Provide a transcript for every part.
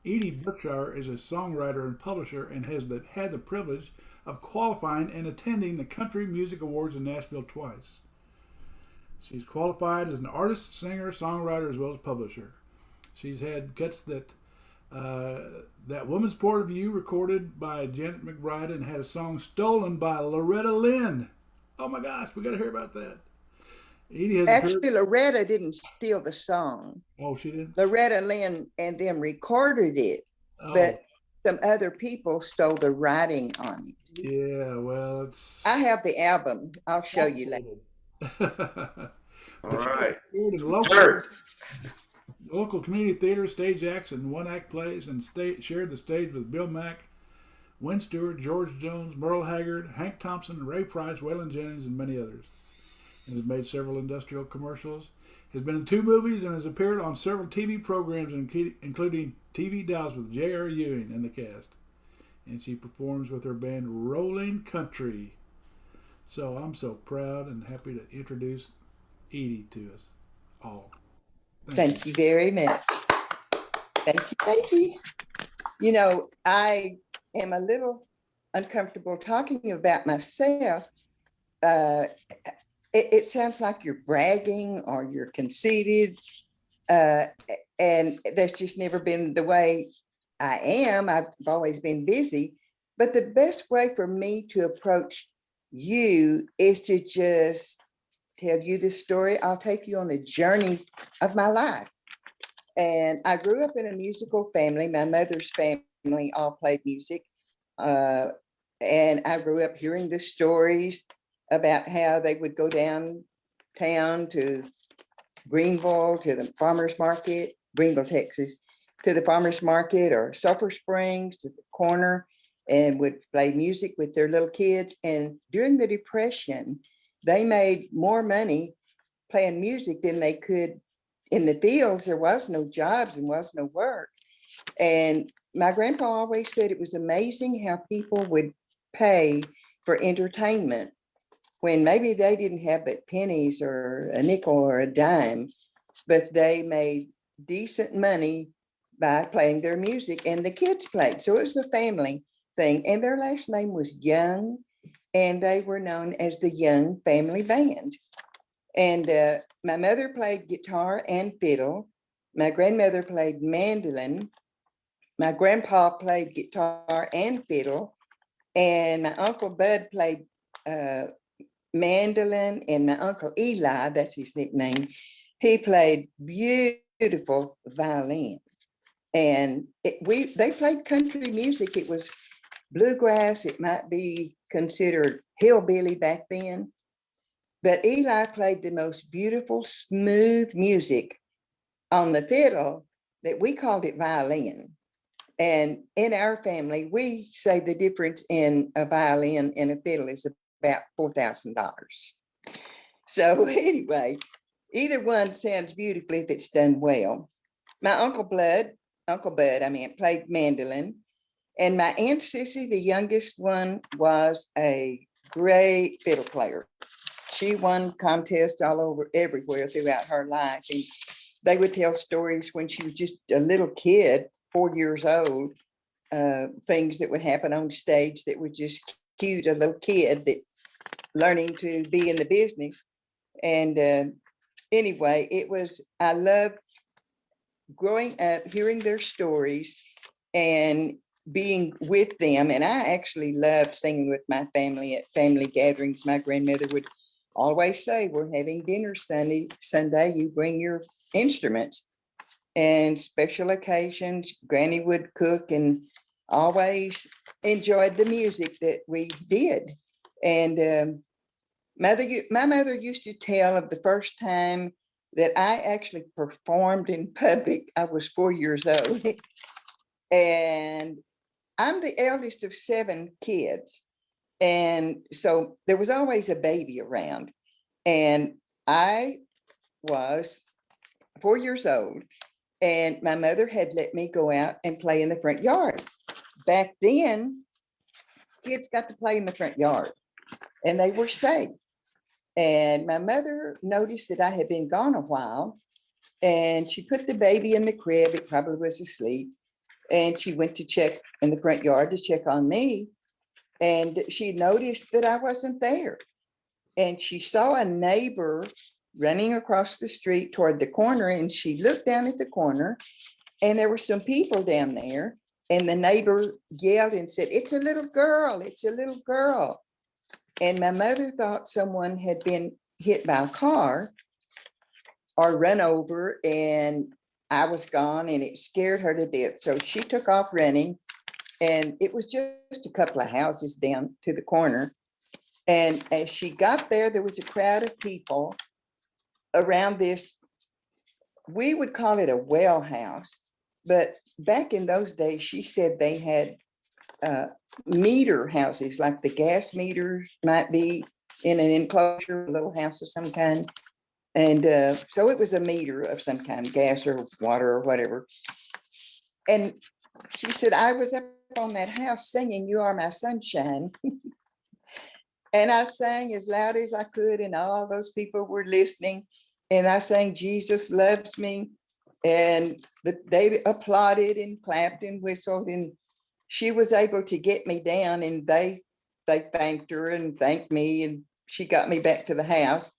EDYE Brookshire is a songwriter and publisher and has had the privilege of qualifying and attending the Country Music Awards in Nashville twice. She's qualified as an artist, singer, songwriter, as well as publisher. She's had cuts that Woman's Point of View recorded by Janet McBride and had a song stolen by Loretta Lynn. Oh my gosh, we got to hear about that. EDYE has Actually, Loretta didn't steal the song. Oh, she did? Loretta Lynn and them recorded it, but some other people stole the writing on it. Yeah, well, it's... I have the album. I'll show you later. All right. Local community theater, stage acts, and one-act plays, and shared the stage with Bill Mack, Wynn Stewart, George Jones, Merle Haggard, Hank Thompson, Ray Price, Waylon Jennings, and many others. And has made several industrial commercials. Has been in 2 movies and has appeared on several TV programs, including TV Dolls with J.R. Ewing and the cast. And she performs with her band Rolling Country. So I'm so proud and happy to introduce EDYE to us all. Thank you very much. Thank you. Thank you. You know, I am a little uncomfortable talking about myself. It sounds like you're bragging or you're conceited. And that's just never been the way I am. I've always been busy. But the best way for me to approach you is to just tell you the story. I'll take you on a journey of my life. And I grew up in a musical family. My mother's family all played music. And I grew up hearing the stories about how they would go downtown to Greenville, to the farmer's market, Greenville, Texas, to the farmer's market, or Sulphur Springs, to the corner, and would play music with their little kids. And during the Depression, they made more money playing music than they could in the fields. There was no jobs and was no work. And my grandpa always said it was amazing how people would pay for entertainment when maybe they didn't have but pennies or a nickel or a dime, but they made decent money by playing their music, and the kids played. So it was a family thing. And their last name was Young, and they were known as the Young Family Band. And my mother played guitar and fiddle. My grandmother played mandolin. My grandpa played guitar and fiddle. And my Uncle Bud played mandolin, and my Uncle Eli, that's his nickname, he played beautiful violin. And they played country music. It was bluegrass. It might be considered hillbilly back then. But Eli played the most beautiful, smooth music on the fiddle that we called it violin. And in our family, we say the difference in a violin and a fiddle is about $4,000. So anyway, either one sounds beautifully if it's done well. My Uncle Bud, played mandolin. And my Aunt Sissy, the youngest one, was a great fiddle player. She won contests all over, everywhere throughout her life. And they would tell stories when she was just a little kid, 4 years old, things that would happen on stage that would just cute a little kid that learning to be in the business. And anyway, I loved growing up, hearing their stories and being with them. And I actually loved singing with my family at family gatherings. My grandmother would always say, we're having dinner Sunday, you bring your instruments. And special occasions, Granny would cook, and always enjoyed the music that we did. And my mother used to tell of the first time that I actually performed in public. I was 4 years old. And I'm the eldest of 7 kids. And so there was always a baby around. And I was 4 years old. And my mother had let me go out and play in the front yard. Back then, kids got to play in the front yard and they were safe. And my mother noticed that I had been gone a while, and she put the baby in the crib. It probably was asleep. and she went to check in the front yard to check on me. And she noticed that I wasn't there. And she saw a neighbor running across the street toward the corner. And she looked down at the corner, and there were some people down there. And the neighbor yelled and said, "It's a little girl, it's a little girl." And my mother thought someone had been hit by a car or run over, and I was gone, and it scared her to death. So she took off running, and it was just a couple of houses down to the corner. And as she got there, there was a crowd of people around this, we would call it a well house, but back in those days, she said they had meter houses, like the gas meters might be in an enclosure, a little house of some kind. And so it was a meter of some kind, gas or water or whatever. And she said, I was up on that house singing "You Are My Sunshine." And I sang as loud as I could, and all those people were listening. And I sang "Jesus Loves Me." And they applauded and clapped and whistled. And she was able to get me down, and they thanked her and thanked me, and she got me back to the house.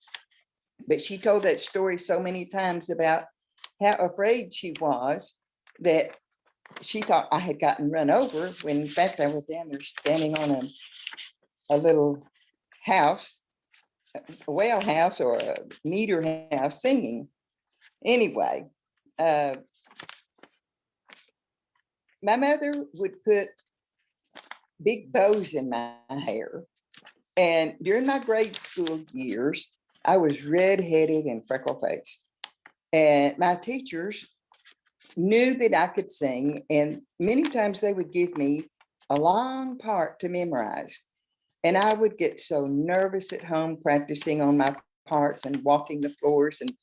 But she told that story so many times about how afraid she was that she thought I had gotten run over, when in fact I was down there standing on a little house, a well house or a meter house, singing. Anyway, my mother would put big bows in my hair. And during my grade school years, I was redheaded and freckle-faced. And my teachers knew that I could sing, and many times they would give me a long part to memorize. And I would get so nervous at home practicing on my parts and walking the floors and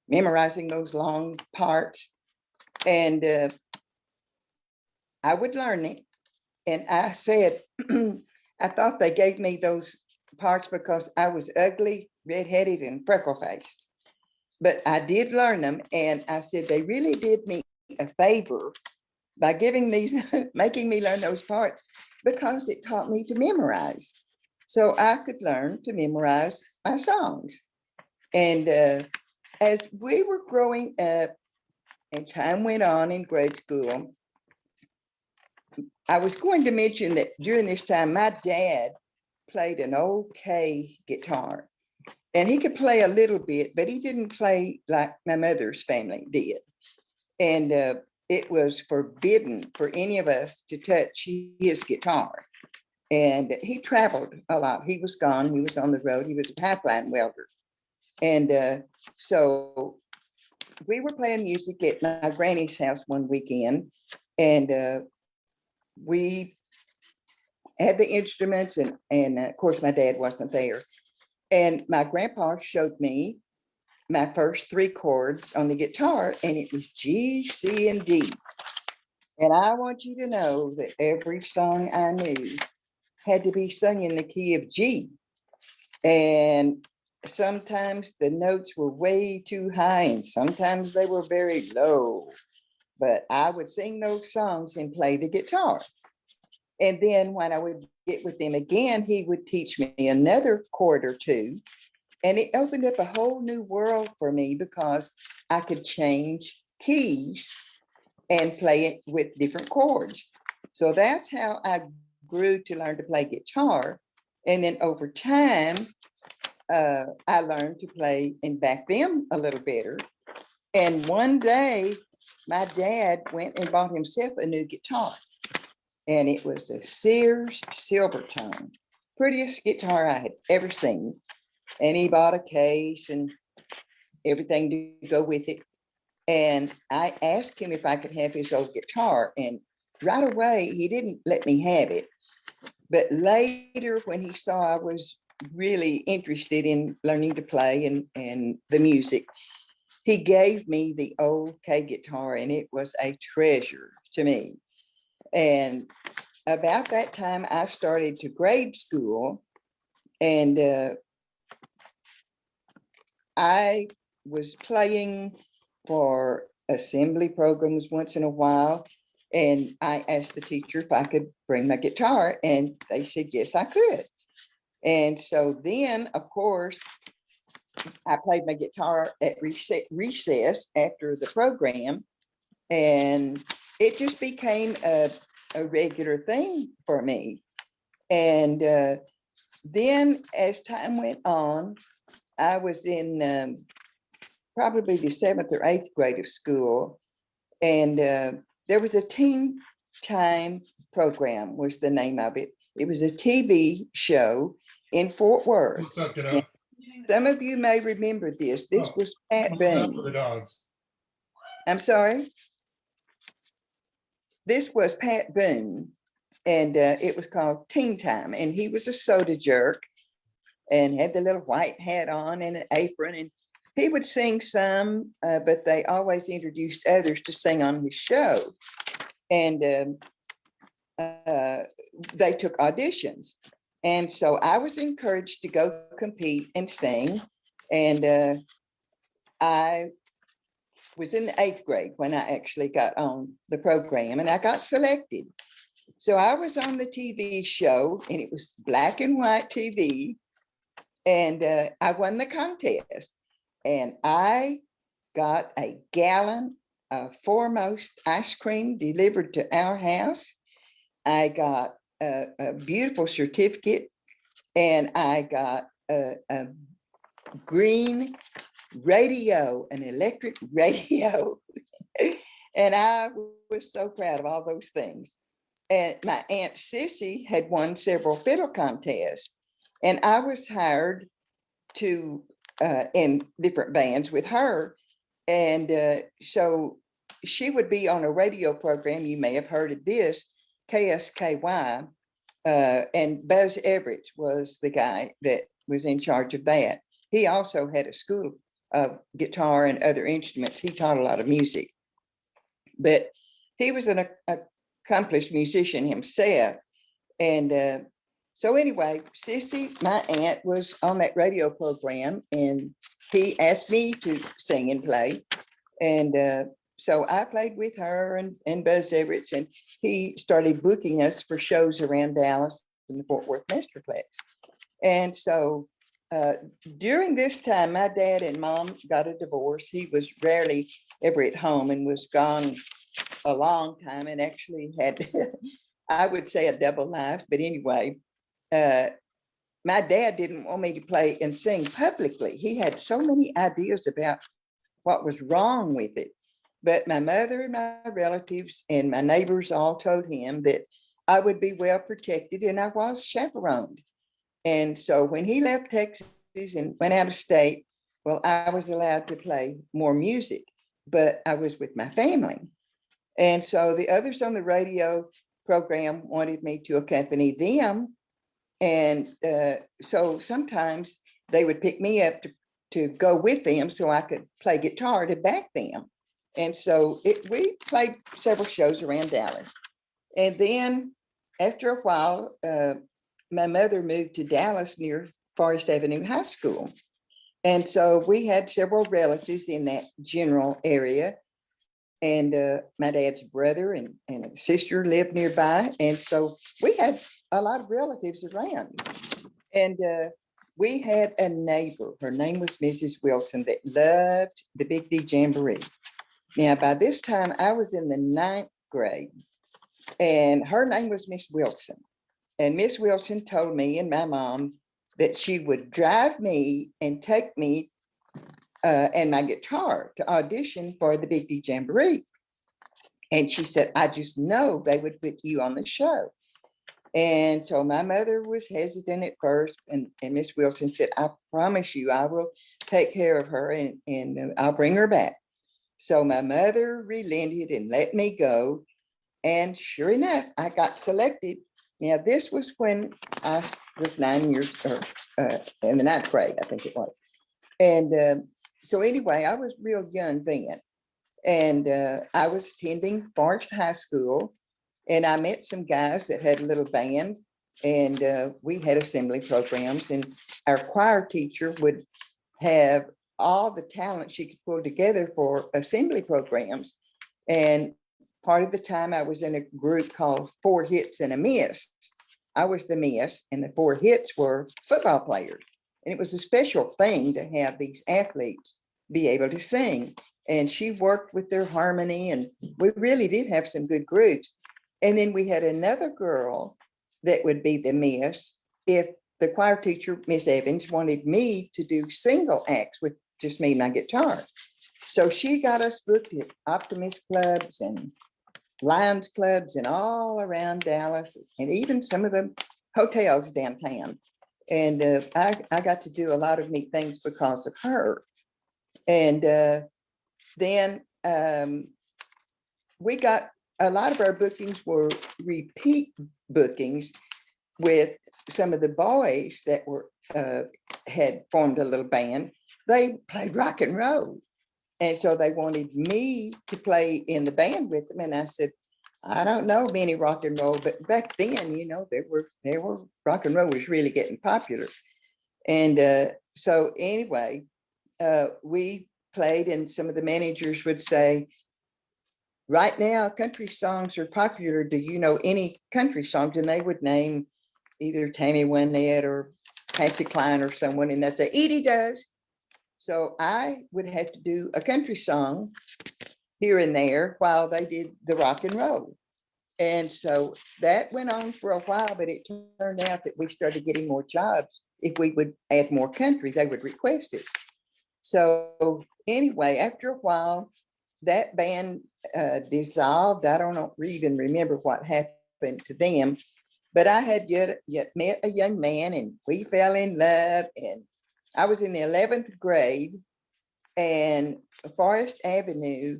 memorizing those long parts. And I would learn it. And I said, I thought they gave me those parts because I was ugly, redheaded, and freckle-faced. But I did learn them. And I said, they really did me a favor by giving these, making me learn those parts, because it taught me to memorize. So I could learn to memorize my songs. And as we were growing up and time went on in grade school, I was going to mention that during this time, my dad played an okay guitar. And he could play a little bit, but he didn't play like my mother's family did. And it was forbidden for any of us to touch his guitar. And he traveled a lot. He was gone. He was on the road. He was a pipeline welder. And so we were playing music at my granny's house one weekend. And we had the instruments, and of course my dad wasn't there. And my grandpa showed me my first 3 chords on the guitar, and it was G, C, and D. And I want you to know that every song I knew had to be sung in the key of G. And sometimes the notes were way too high, and sometimes they were very low. But I would sing those songs and play the guitar. And then when I would get with him again, he would teach me another chord or 2. And it opened up a whole new world for me, because I could change keys and play it with different chords. So that's how I grew to learn to play guitar. And then over time, I learned to play and back them a little better. And one day, my dad went and bought himself a new guitar. And it was a Sears Silvertone, prettiest guitar I had ever seen. And he bought a case and everything to go with it. And I asked him if I could have his old guitar. And right away, he didn't let me have it. But later, when he saw I was really interested in learning to play and the music, he gave me the old K guitar, and it was a treasure to me. And about that time, I started to grade school, and I was playing for assembly programs once in a while. And I asked the teacher if I could bring my guitar, and they said, yes, I could. And so then, of course, I played my guitar at recess after the program, and it just became a regular thing for me. And then as time went on, I was in probably the 7th or 8th grade of school, and there was a teen time program was the name of it. It was a TV show in Fort Worth. And some of you may remember this. This was Pat Boone. I'm sorry. This was Pat Boone, and it was called Teen Time. And he was a soda jerk and had the little white hat on and an apron. And he would sing some, but they always introduced others to sing on his show. And they took auditions. And so I was encouraged to go compete and sing. And I was in the 8th grade when I actually got on the program, and I got selected. So I was on the TV show, and it was black and white TV. And I won the contest. And I got a gallon of Foremost ice cream delivered to our house. I got a beautiful certificate, and I got a green radio, an electric radio. And I was so proud of all those things. And my Aunt Sissy had won several fiddle contests, and I was hired to in different bands with her. And so she would be on a radio program. You may have heard of this, KSKY. And Buzz Everett was the guy that was in charge of that. He also had a school of guitar and other instruments. He taught a lot of music, but he was an accomplished musician himself. And so anyway, Sissy, my aunt, was on that radio program, and he asked me to sing and play. And so I played with her and Buzz Everett, and he started booking us for shows around Dallas and the Fort Worth Metroplex. And so during this time, my dad and mom got a divorce. He was rarely ever at home and was gone a long time, and actually had, I would say, a double life. But anyway, my dad didn't want me to play and sing publicly. He had so many ideas about what was wrong with it. But my mother and my relatives and my neighbors all told him that I would be well protected, and I was chaperoned. And so when he left Texas and went out of state, well, I was allowed to play more music, but I was with my family. And so the others on the radio program wanted me to accompany them. And so sometimes they would pick me up to go with them so I could play guitar to back them. And so we played several shows around Dallas. And then after a while, my mother moved to Dallas near Forest Avenue High School. And so we had several relatives in that general area. And my dad's brother and a sister lived nearby. And so we had a lot of relatives around. And we had a neighbor. Her name was Mrs. Wilson, that loved the Big D Jamboree. Now, by this time, I was in the 9th grade, and her name was Miss Wilson. And Miss Wilson told me and my mom that she would drive me and take me and my guitar to audition for the Big D Jamboree. And she said, I just know they would put you on the show. And so my mother was hesitant at first, and Miss Wilson said, I promise you, I will take care of her, and I'll bring her back. So my mother relented and let me go. And sure enough, I got selected. Now, this was when I was 9 years, or in the 9th grade, I think it was. And so anyway, I was real young then. And I was attending Forest High School, and I met some guys that had a little band, and we had assembly programs, and our choir teacher would have all the talent she could pull together for assembly programs. And part of the time I was in a group called Four Hits and a Miss. I was the miss, and the four hits were football players. And it was a special thing to have these athletes be able to sing. And she worked with their harmony, and we really did have some good groups. And then we had another girl that would be the miss if the choir teacher, Miss Evans, wanted me to do single acts with just me and my guitar. So she got us booked at Optimist clubs and Lions clubs and all around Dallas, and even some of the hotels downtown. And I got to do a lot of neat things because of her. And then we got a lot of our bookings were repeat bookings with some of the boys that were had formed a little band. They played rock and roll. And so they wanted me to play in the band with them. And I said, I don't know many rock and roll, but back then, you know, there were rock and roll was really getting popular. And so anyway, we played, and some of the managers would say, right now, country songs are popular. Do you know any country songs? And they would name either Tammy Wynette or Patsy Cline or someone, and they'd say, EDYE does. So I would have to do a country song here and there while they did the rock and roll. And so that went on for a while, but it turned out that we started getting more jobs. If we would add more country, they would request it. So anyway, after a while, that band dissolved. I don't even remember what happened to them, but I had yet met a young man, and we fell in love. And I was in the 11th grade, and Forest Avenue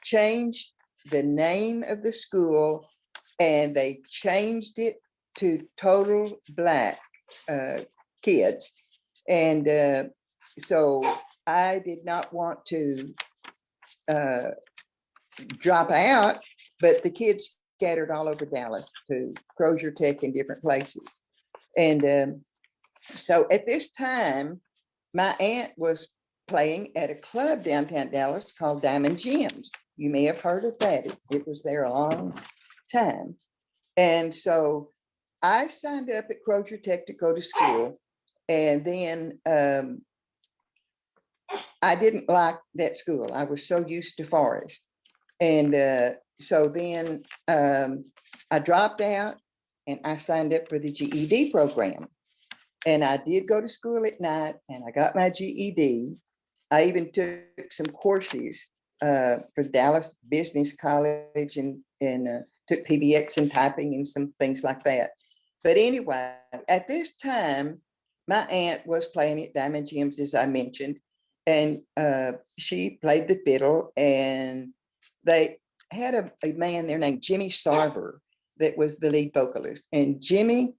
changed the name of the school, and they changed it to Total Black Kids. And so I did not want to drop out, but the kids scattered all over Dallas to Crozier Tech and different places. And so at this time, my aunt was playing at a club downtown Dallas called Diamond Gems. You may have heard of that. It was there a long time. And so I signed up at Crozier Tech to go to school. And then I didn't like that school. I was so used to Forest. And so then I dropped out, and I signed up for the GED program. And I did go to school at night, and I got my GED. I even took some courses for Dallas Business College, and took PBX and typing and some things like that. But anyway, at this time, my aunt was playing at Diamond Gems, as I mentioned, and she played the fiddle, and they had a man there named Jimmy Sarver that was the lead vocalist. And Jimmy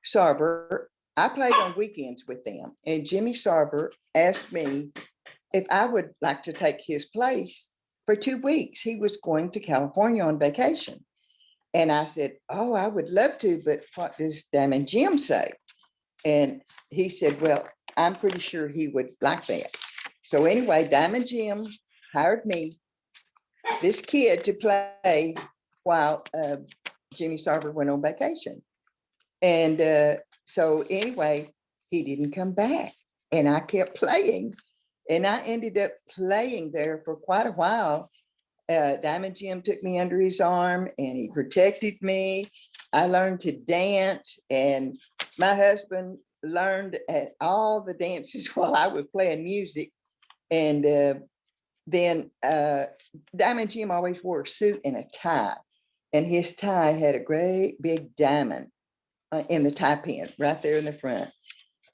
Sarver, I played on weekends with them, and Jimmy Sarver asked me if I would like to take his place for 2 weeks. He was going to California on vacation. And I said, oh, I would love to, but what does Diamond Jim say? And he said, well, I'm pretty sure he would like that. So anyway, Diamond Jim hired me, this kid, to play while Jimmy Sarver went on vacation. And so anyway, he didn't come back, and I kept playing, and I ended up playing there for quite a while. Diamond Jim took me under his arm, and he protected me. I learned to dance, and my husband learned at all the dances while I was playing music. And then Diamond Jim always wore a suit and a tie, and his tie had a great big diamond in the tie pin right there in the front.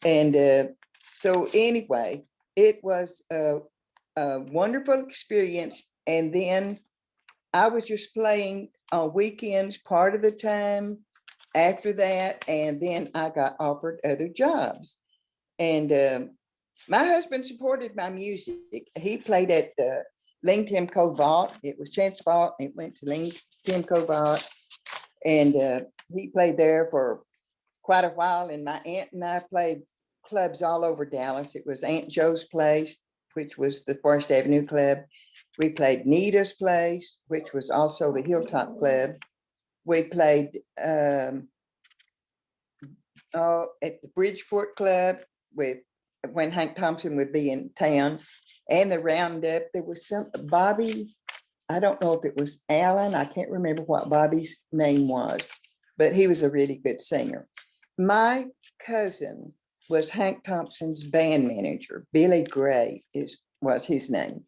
And so anyway, it was a wonderful experience. And then I was just playing on weekends part of the time after that. And then I got offered other jobs. And my husband supported my music. He played at Ling Timco Vault. It was Chance Vault. It went to Ling Timco Vault. And he played there for quite a while. And my aunt and I played clubs all over Dallas. It was Aunt Joe's place, which was the Forest Avenue Club. We played Nita's Place, which was also the Hilltop Club. We played at the Bridgeport Club with when Hank Thompson would be in town, and the Roundup. There was some Bobby, I don't know if it was Alan, I can't remember what Bobby's name was, but he was a really good singer. My cousin was Hank Thompson's band manager. Billy Gray was his name.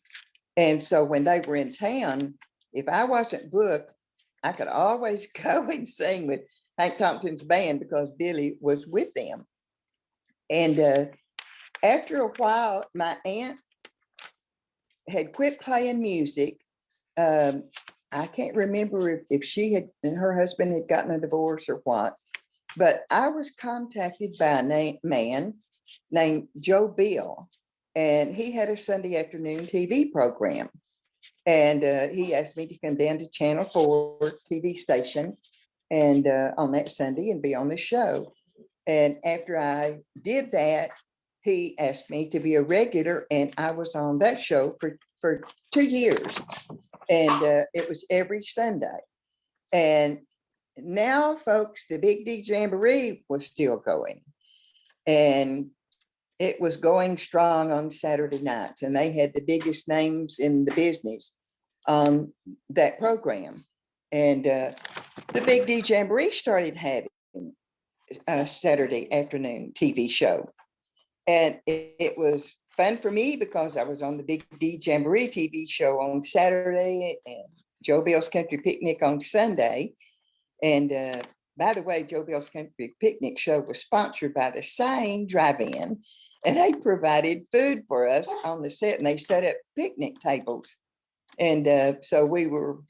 And so when they were in town, if I wasn't booked, I could always go and sing with Hank Thompson's band because Billy was with them. And after a while, my aunt had quit playing music. I can't remember if she had and her husband had gotten a divorce or what, but I was contacted by a man named Joe Bill, and he had a Sunday afternoon TV program. And he asked me to come down to Channel 4 TV station and on that Sunday and be on the show. And after I did that, he asked me to be a regular, and I was on that show for 2 years. And it was every Sunday. And now, folks, the Big D Jamboree was still going. And it was going strong on Saturday nights, and they had the biggest names in the business on that program. And the Big D Jamboree started having a Saturday afternoon TV show. And it was fun for me because I was on the Big D Jamboree TV show on Saturday and Joe Bill's Country Picnic on Sunday. And by the way, Joe Bill's Country Picnic show was sponsored by the same drive-in, and they provided food for us on the set, and they set up picnic tables. And so we were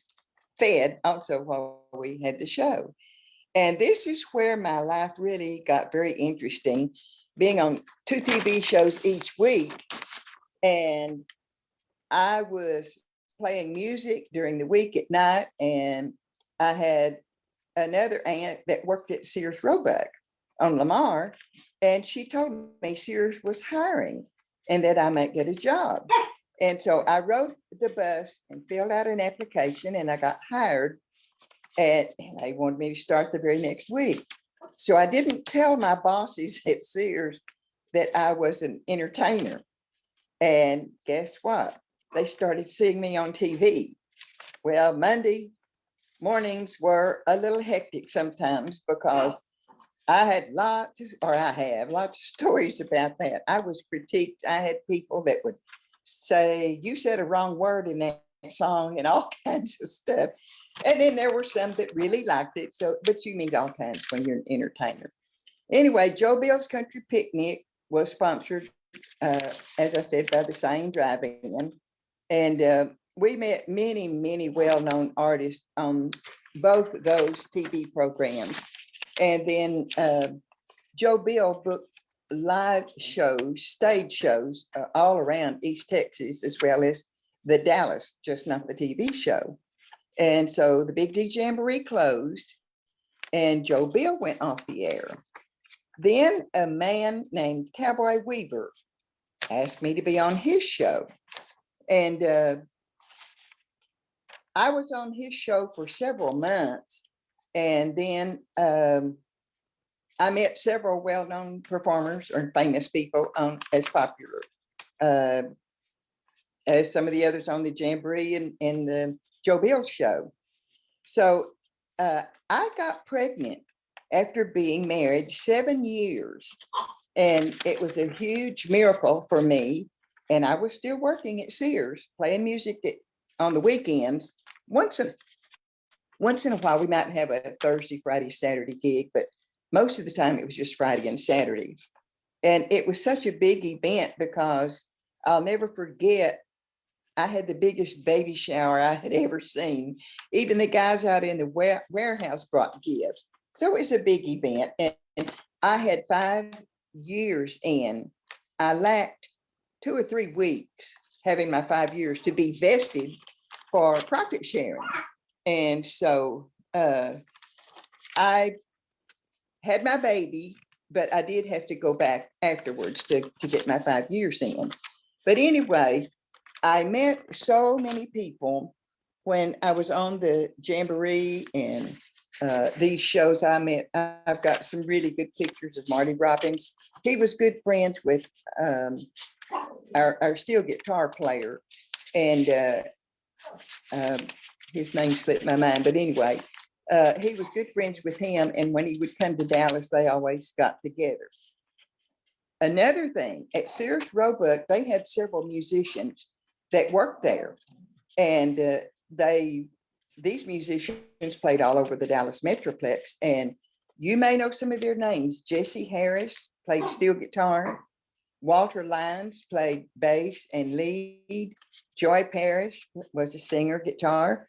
fed also while we had the show. And this is where my life really got very interesting, being on 2 TV shows each week. And I was playing music during the week at night, and I had another aunt that worked at Sears Roebuck on Lamar, and she told me Sears was hiring and that I might get a job. And so I rode the bus and filled out an application, and I got hired, and they wanted me to start the very next week. So I didn't tell my bosses at Sears that I was an entertainer. And guess what? They started seeing me on TV. Well, Monday mornings were a little hectic sometimes because I have lots of stories about that. I was critiqued. I had people that would say, you said a wrong word in that song and all kinds of stuff. And then there were some that really liked it. So, but you meet all kinds when you're an entertainer. Anyway, Joe Bill's Country Picnic was sponsored, as I said, by the same drive-in. And we met many, many well-known artists on both of those TV programs. And then Joe Bill booked live shows, stage shows all around East Texas, as well as the Dallas, just not the TV show. And so the Big D Jamboree closed and Joe Bill went off the air. Then a man named Cowboy Weaver asked me to be on his show. And I was on his show for several months. And then I met several well-known performers or famous people as popular as some of the others on the Jamboree and the Joe Bill show. So I got pregnant after being married 7 years, and it was a huge miracle for me. And I was still working at Sears, playing music on the weekends. Once in a while, we might have a Thursday, Friday, Saturday gig, but most of the time it was just Friday and Saturday. And it was such a big event because I'll never forget, I had the biggest baby shower I had ever seen. Even the guys out in the warehouse brought gifts. So it was a big event. And I had 5 years in. I lacked 2 or 3 weeks having my 5 years to be vested for profit sharing. And so I had my baby, but I did have to go back afterwards to get my 5 years in. But anyway, I met so many people when I was on the Jamboree and these shows I met. I've got some really good pictures of Marty Robbins. He was good friends with our steel guitar player, and his name slipped my mind. But anyway, he was good friends with him. And when he would come to Dallas, they always got together. Another thing, at Sears Roebuck, they had several musicians that worked there. And these musicians played all over the Dallas Metroplex. And you may know some of their names. Jesse Harris played steel guitar. Walter Lyons played bass and lead. Joy Parrish was a singer, guitar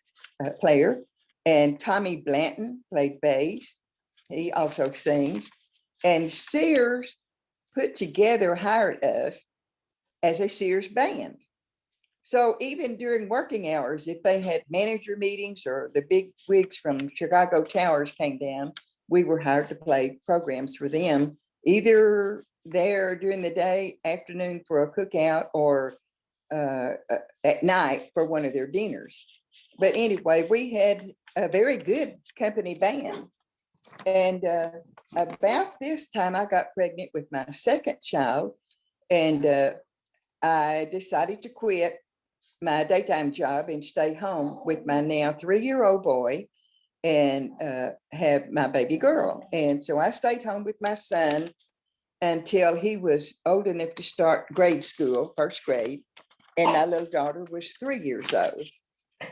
player. And Tommy Blanton played bass. He also sings. And Sears hired us as a Sears band. So even during working hours, if they had manager meetings or the big wigs from Chicago Towers came down, we were hired to play programs for them, either there during the day, afternoon for a cookout, or at night for one of their dinners. But anyway, we had a very good company band. And about this time, I got pregnant with my second child, and I decided to quit my daytime job and stay home with my now 3-year-old boy and have my baby girl. And so I stayed home with my son until he was old enough to start grade school, first grade. And my little daughter was 3 years old.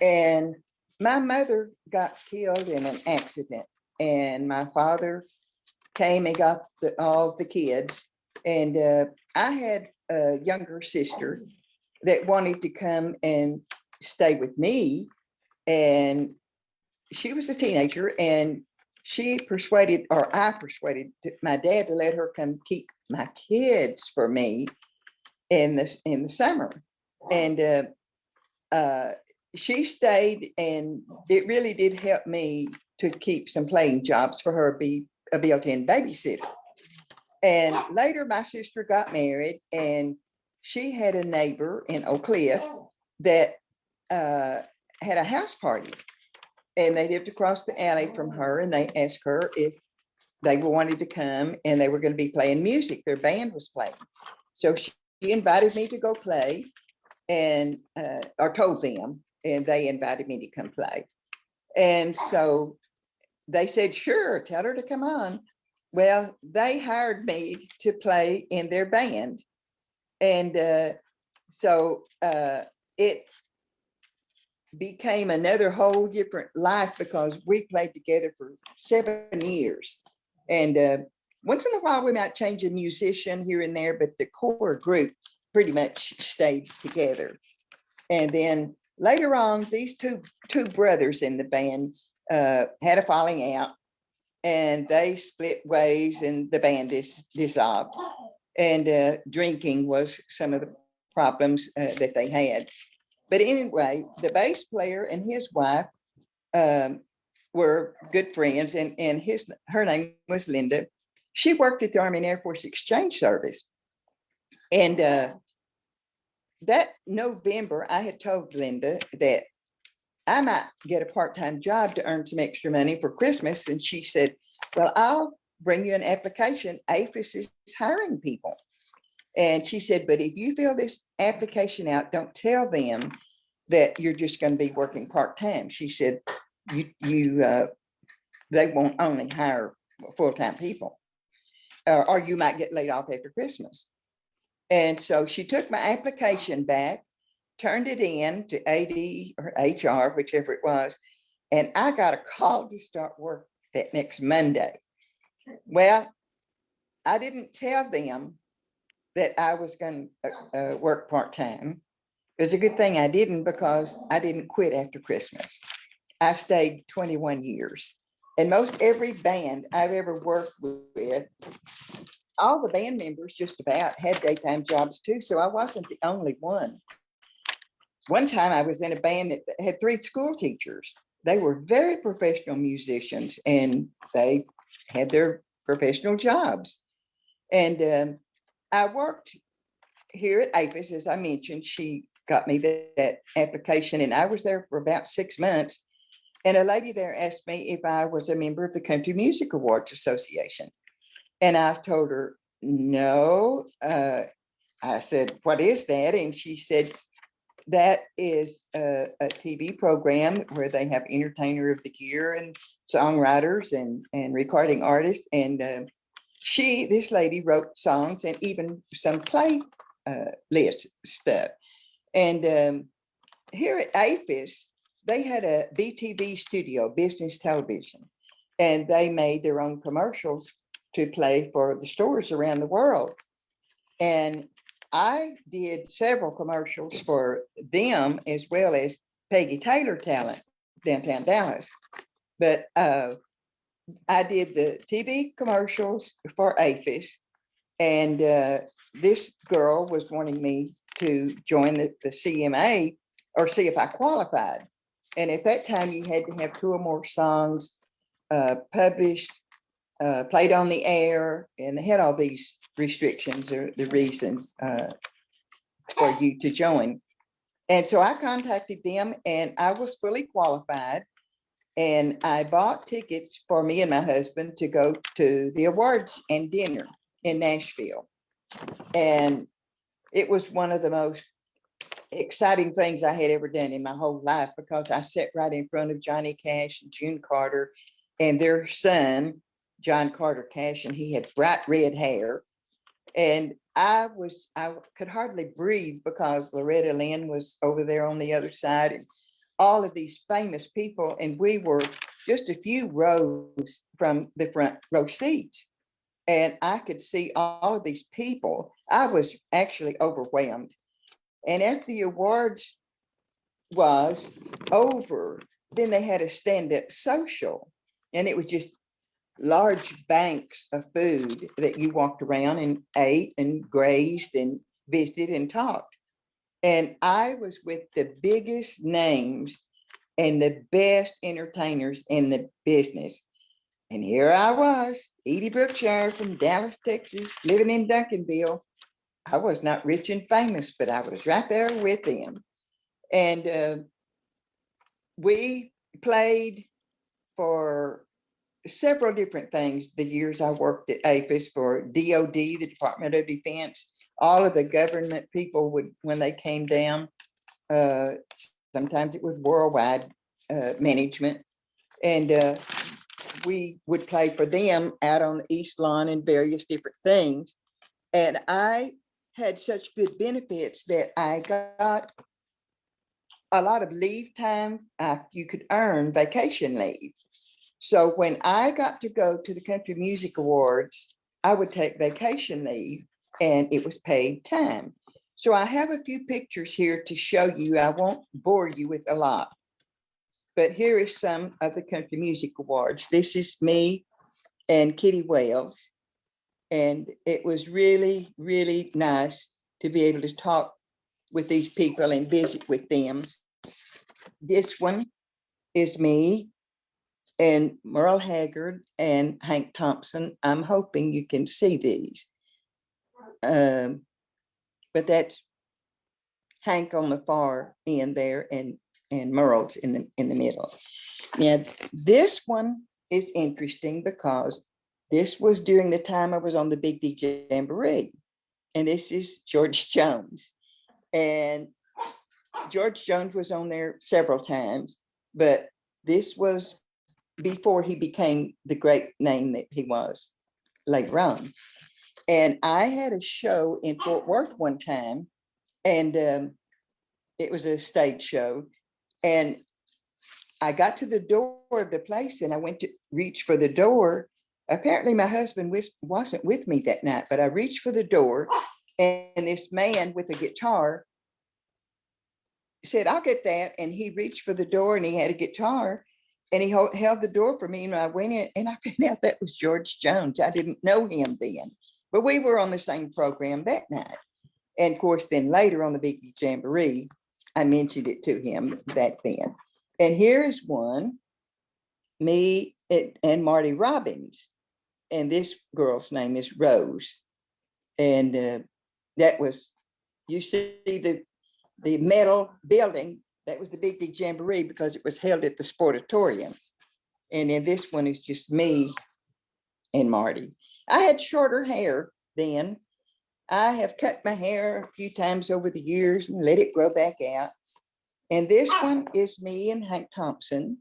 And my mother got killed in an accident. And my father came and got all the kids. And I had a younger sister that wanted to come and stay with me. And she was a teenager, and I persuaded my dad to let her come keep my kids for me in the summer. And she stayed, and it really did help me to keep some playing jobs for her, be a built-in babysitter. And later my sister got married, and she had a neighbor in Oak Cliff that had a house party, and they lived across the alley from her, and they asked her if they wanted to come, and they were going to be playing music. Their band was playing. So she invited me to go play, and or told them, and they invited me to come play. And so they said, sure, tell her to come on. Well, they hired me to play in their band. And so it became another whole different life, because we played together for 7 years. And once in a while we might change a musician here and there, but the core group pretty much stayed together. And then later on, these two brothers in the band had a falling out, and they split ways, and the band is dissolved. And drinking was some of the problems that they had. But anyway, the bass player and his wife were good friends, and her name was Linda. She worked at the Army and Air Force Exchange Service. And that November, I had told Linda that I might get a part-time job to earn some extra money for Christmas. And she said, well, I'll bring you an application. APHIS is hiring people. And she said, but if you fill this application out, don't tell them that you're just going to be working part-time. She said, they won't only hire full-time people, or you might get laid off after Christmas. And so she took my application back, turned it in to AD or HR, whichever it was, and I got a call to start work that next Monday. Well, I didn't tell them that I was going to work part-time. It was a good thing I didn't, because I didn't quit after Christmas. I stayed 21 years. And most every band I've ever worked with, all the band members just about had daytime jobs too. So I wasn't the only one. One time I was in a band that had 3 school teachers. They were very professional musicians, and they had their professional jobs. And I worked here at APHIS, as I mentioned, she got me that application, and I was there for about 6 months. And a lady there asked me if I was a member of the Country Music Awards Association. And I told her, no. I said, what is that? And she said, that is a TV program where they have entertainer of the year and songwriters and recording artists. And this lady wrote songs and even some play list stuff. And here at APHIS, they had a BTV studio, business television, and they made their own commercials to play for the stores around the world. And I did several commercials for them as well as Peggy Taylor Talent, downtown Dallas. But I did the TV commercials for APHIS, and this girl was wanting me to join the CMA or see if I qualified. And at that time, you had to have 2 or more songs published, played on the air, and they had all these restrictions or the reasons for you to join. And so I contacted them, and I was fully qualified. And I bought tickets for me and my husband to go to the awards and dinner in Nashville. And it was one of the most exciting things I had ever done in my whole life, because I sat right in front of Johnny Cash and June Carter and their son, John Carter Cash, and he had bright red hair. And I could hardly breathe because Loretta Lynn was over there on the other side, and all of these famous people. And we were just a few rows from the front row seats. And I could see all of these people. I was actually overwhelmed. And after the awards was over, then they had a stand-up social, and it was just large banks of food that you walked around and ate and grazed and visited and talked. And I was with the biggest names and the best entertainers in the business. And here I was, EDYE Brookshire from Dallas, Texas, living in Duncanville. I was not rich and famous, but I was right there with them. And we played for several different things the years I worked at APHIS, for DOD, the Department of Defense. All of the government people would, when they came down, sometimes it was worldwide management. And we would play for them out on the East Lawn and various different things. And I had such good benefits that I got a lot of leave time. You could earn vacation leave. So when I got to go to the Country Music Awards, I would take vacation leave, and it was paid time. So I have a few pictures here to show you. I won't bore you with a lot, but here is some of the Country Music Awards. This is me and Kitty Wells. And it was really, really nice to be able to talk with these people and visit with them. This one is me and Merle Haggard and Hank Thompson. I'm hoping you can see these. But that's Hank on the far end there, and Merle's in the middle. Now, this one is interesting because this was during the time I was on the Big D Jamboree. And this is George Jones. And George Jones was on there several times, but this was before he became the great name that he was later on. And I had a show in Fort Worth one time, and it was a stage show. And I got to the door of the place, and I went to reach for the door. Apparently my husband wasn't with me that night, but I reached for the door, and this man with a guitar said, "I'll get that." And he reached for the door, and he had a guitar, and he held the door for me. And I went in, and I found out that was George Jones. I didn't know him then, but we were on the same program that night. And of course, then later on the Big Jamboree, I mentioned it to him back then. And here is one, me and Marty Robbins. And this girl's name is Rose. And that was You see the metal building, that was the Big D Jamboree because it was held at the Sportatorium. And then this one is just me and Marty. I had shorter hair then. I have cut my hair a few times over the years and let it grow back out. And this one is me and Hank Thompson.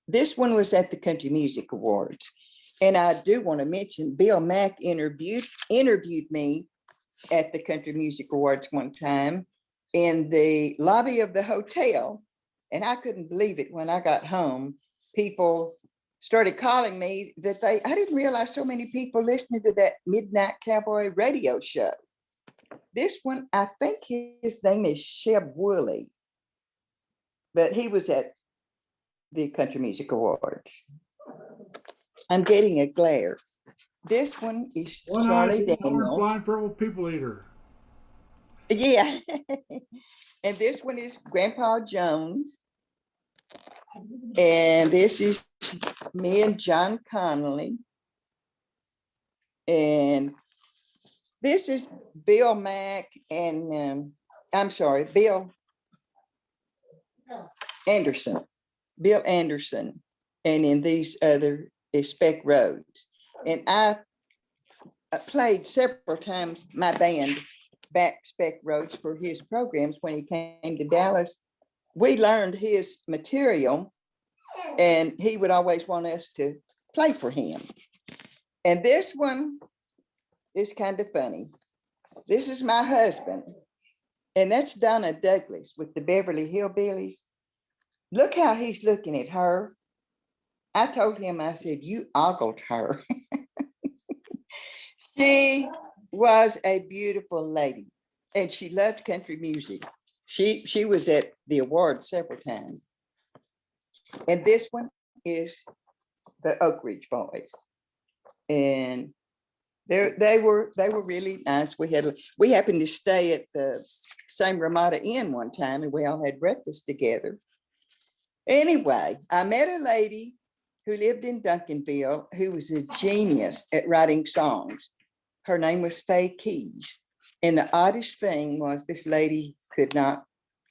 This one was at the Country Music Awards. And I do want to mention Bill Mack interviewed me at the Country Music Awards one time in the lobby of the hotel. And I couldn't believe it when I got home. People started calling me that I didn't realize so many people listening to that Midnight Cowboy radio show. This one, I think his name is Sheb Woolley, but he was at the Country Music Awards. I'm getting a glare. This one is Charlie Daniels. Flying Purple People Eater. Yeah. And this one is Grandpa Jones. And this is me and John Connolly. And this is Bill Mack and Bill Anderson. Bill Anderson. And in these other is Speck Rhodes. And I played several times my band back Speck Rhodes for his programs when he came to Dallas. We learned his material and he would always want us to play for him. And this one is kind of funny. This is my husband, and that's Donna Douglas with the Beverly Hillbillies. Look how he's looking at her. I told him, I said, you ogled her. She was a beautiful lady and she loved country music. She was at the awards several times. And this one is the Oak Ridge Boys. And they were really nice. We happened to stay at the same Ramada Inn one time and we all had breakfast together. Anyway, I met a lady who lived in Duncanville who was a genius at writing songs. Her name was Faye Keys. And the oddest thing was this lady could not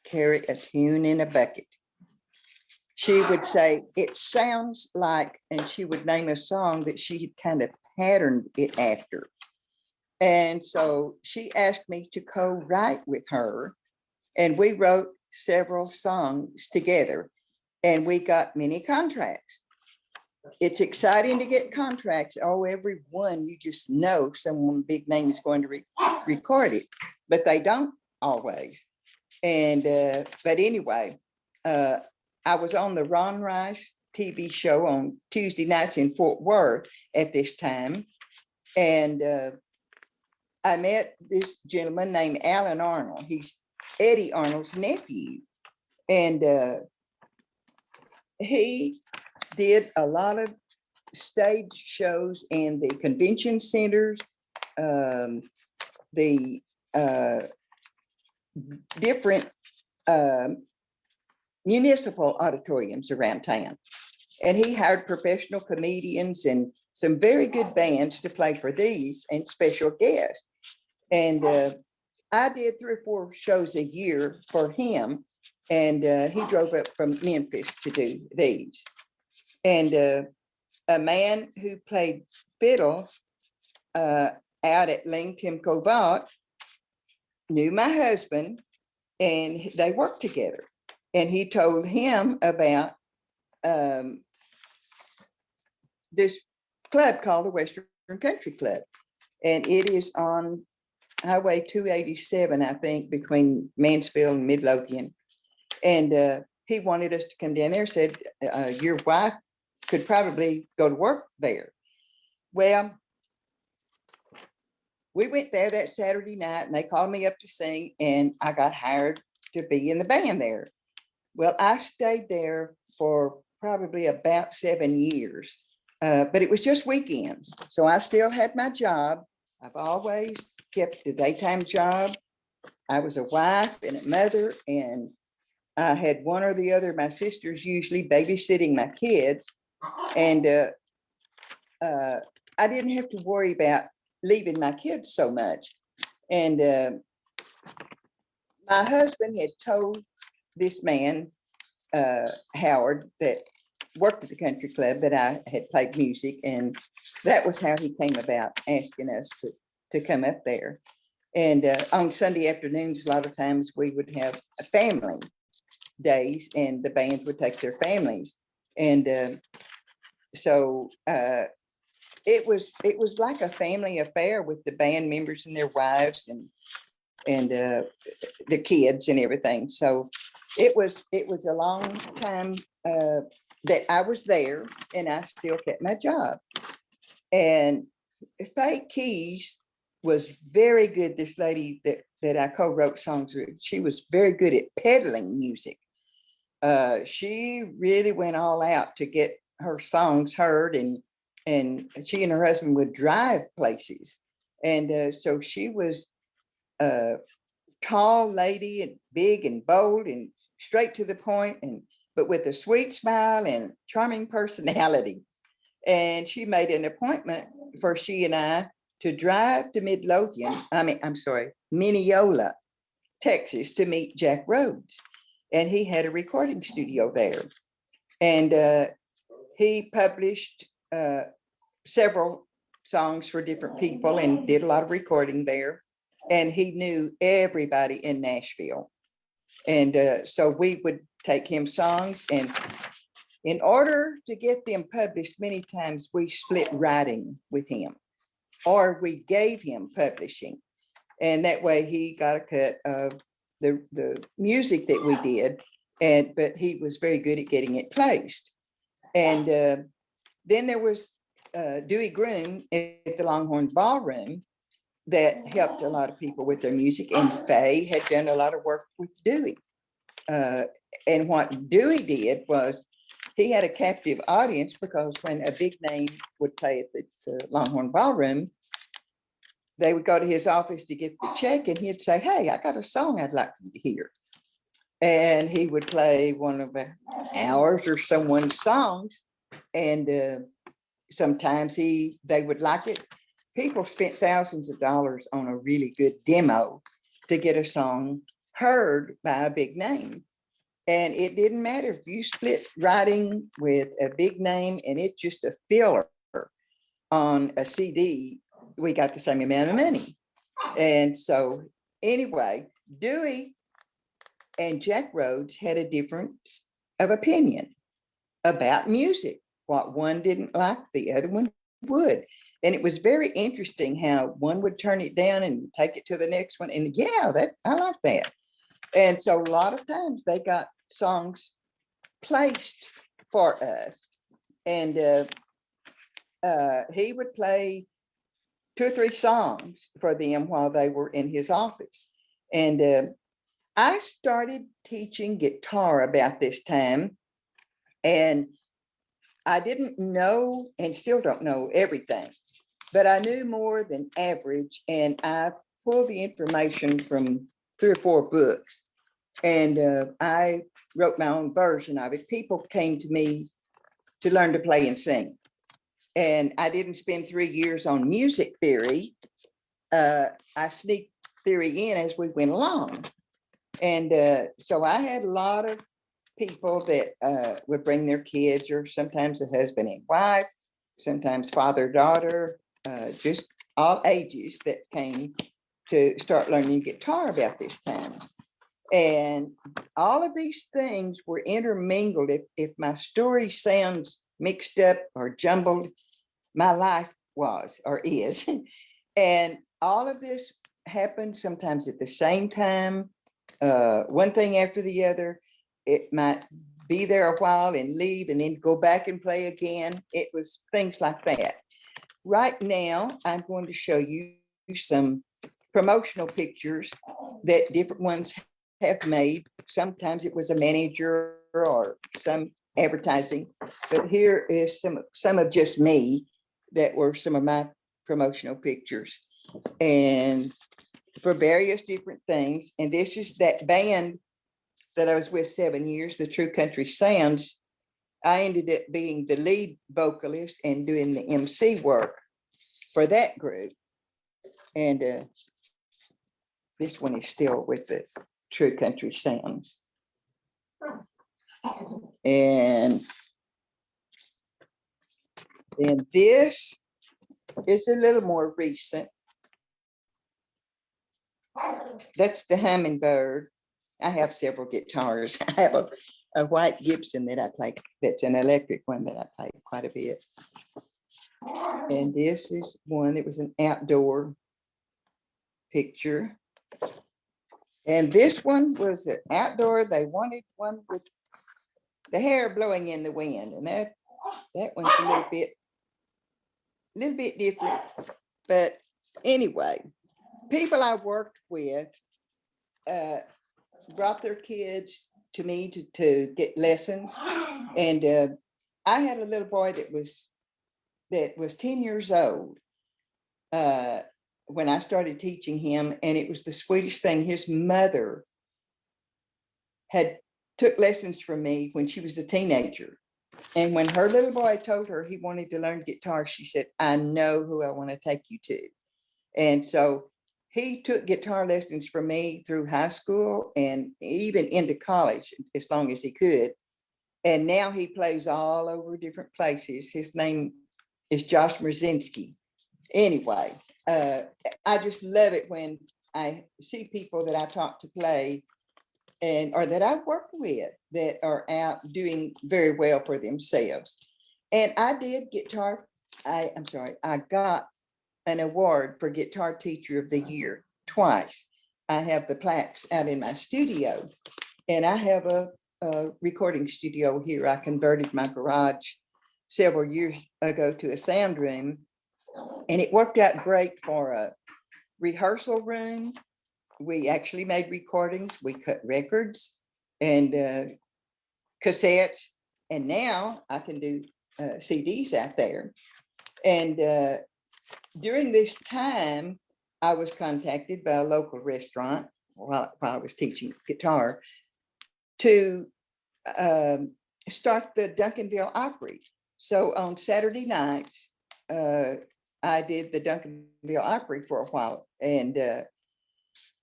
carry a tune in a bucket. She would say, it sounds like, and she would name a song that she had kind of patterned it after. And so she asked me to co-write with her, and we wrote several songs together, and we got many contracts. It's exciting to get contracts. Oh, every one, you just know someone big name is going to record it, but they don't always. And but anyway, I was on the Ron Rice TV show on Tuesday nights in Fort Worth at this time. And I met this gentleman named Alan Arnold. He's Eddie Arnold's nephew. And he did a lot of stage shows in the convention centers, the different municipal auditoriums around town. And he hired professional comedians and some very good bands to play for these and special guests. And I did 3 or 4 shows a year for him. And he drove up from Memphis to do these. And a man who played fiddle out at Langton Covert knew my husband and they worked together. And he told him about this club called the Western Country Club. And it is on Highway 287, I think, between Mansfield and Midlothian. And he wanted us to come down there, said, your wife could probably go to work there. Well, we went there that Saturday night and they called me up to sing and I got hired to be in the band there. Well, I stayed there for probably about 7 years, but it was just weekends. So I still had my job. I've always kept a daytime job. I was a wife and a mother, and I had one or the other, my sisters usually babysitting my kids. And I didn't have to worry about leaving my kids so much. And my husband had told this man, Howard, that worked at the country club, that I had played music, and that was how he came about asking us to come up there. And on Sunday afternoons, a lot of times we would have a family days, and the bands would take their families. And so it was like a family affair with the band members and their wives and the kids and everything. So it was a long time that I was there, and I still kept my job. And Faye Keys was very good. This lady that I co-wrote songs with, she was very good at peddling music. She really went all out to get her songs heard, and she and her husband would drive places. And so she was a tall lady and big and bold and straight to the point, but with a sweet smile and charming personality. And she made an appointment for she and I to drive to Mineola, Texas, to meet Jack Rhodes. And he had a recording studio there. And he published several songs for different people and did a lot of recording there. And he knew everybody in Nashville. And so we would take him songs, and in order to get them published, many times we split writing with him, or we gave him publishing. And that way he got a cut of the music that we did, but he was very good at getting it placed. And then there was Dewey Groom at the Longhorn Ballroom that helped a lot of people with their music, and Faye had done a lot of work with Dewey. And what Dewey did was he had a captive audience, because when a big name would play at the Longhorn Ballroom, they would go to his office to get the check, and he'd say, "Hey, I got a song I'd like you to hear." And he would play one of ours or someone's songs, and sometimes they would like it. People spent thousands of dollars on a really good demo to get a song heard by a big name. And it didn't matter if you split writing with a big name and it's just a filler on a CD, we got the same amount of money. And so anyway, Dewey and Jack Rhodes had a difference of opinion about music. What one didn't like, the other one would. And it was very interesting how one would turn it down and take it to the next one. And yeah, I like that. And so a lot of times they got songs placed for us. And he would play 2 or 3 songs for them while they were in his office. And I started teaching guitar about this time. And I didn't know, and still don't know, everything, but I knew more than average. And I pulled the information from 3 or 4 books, and I wrote my own version of it. People came to me to learn to play and sing. And I didn't spend 3 years on music theory. I sneaked theory in as we went along. And so I had a lot of people that would bring their kids, or sometimes a husband and wife, sometimes father, daughter, just all ages that came to start learning guitar about this time. And all of these things were intermingled. If my story sounds mixed up or jumbled, my life was or is. And all of this happened sometimes at the same time, one thing after the other. It might be there a while and leave and then go back and play again. It was things like that. Right now, I'm going to show you some promotional pictures that different ones have made. Sometimes it was a manager or some advertising, but here is some of just me that were some of my promotional pictures, and for various different things. And this is that band that I was with 7 years, the True Country Sounds. I ended up being the lead vocalist and doing the MC work for that group. And This one is still with the true country sounds. And then this is a little more recent. That's the hummingbird. I have several guitars. I have a white Gibson that I play, that's an electric one that I play quite a bit. And this is one that was an outdoor picture. And this one was an outdoor. They wanted one with the hair blowing in the wind. And that one's a little bit different. But anyway, people I worked with brought their kids to me to get lessons. And I had a little boy that was 10 years old when I started teaching him, and it was the sweetest thing. His mother had took lessons from me when she was a teenager. And when her little boy told her he wanted to learn guitar, she said, I know who I want to take you to. And so he took guitar lessons from me through high school and even into college as long as he could. And now he plays all over different places. His name is Josh Mrzinski. Anyway, I just love it when I see people that I taught to play or that I work with that are out doing very well for themselves. And I did I got an award for Guitar Teacher of the Year twice. I have the plaques out in my studio, and I have a recording studio here. I converted my garage several years ago to a sound room, and it worked out great for a rehearsal room. We actually made recordings. We cut records and cassettes, and now I can do CDs out there. And during this time, I was contacted by a local restaurant while I was teaching guitar to start the Duncanville Opry. So on Saturday nights, I did the Duncanville Opry for a while, and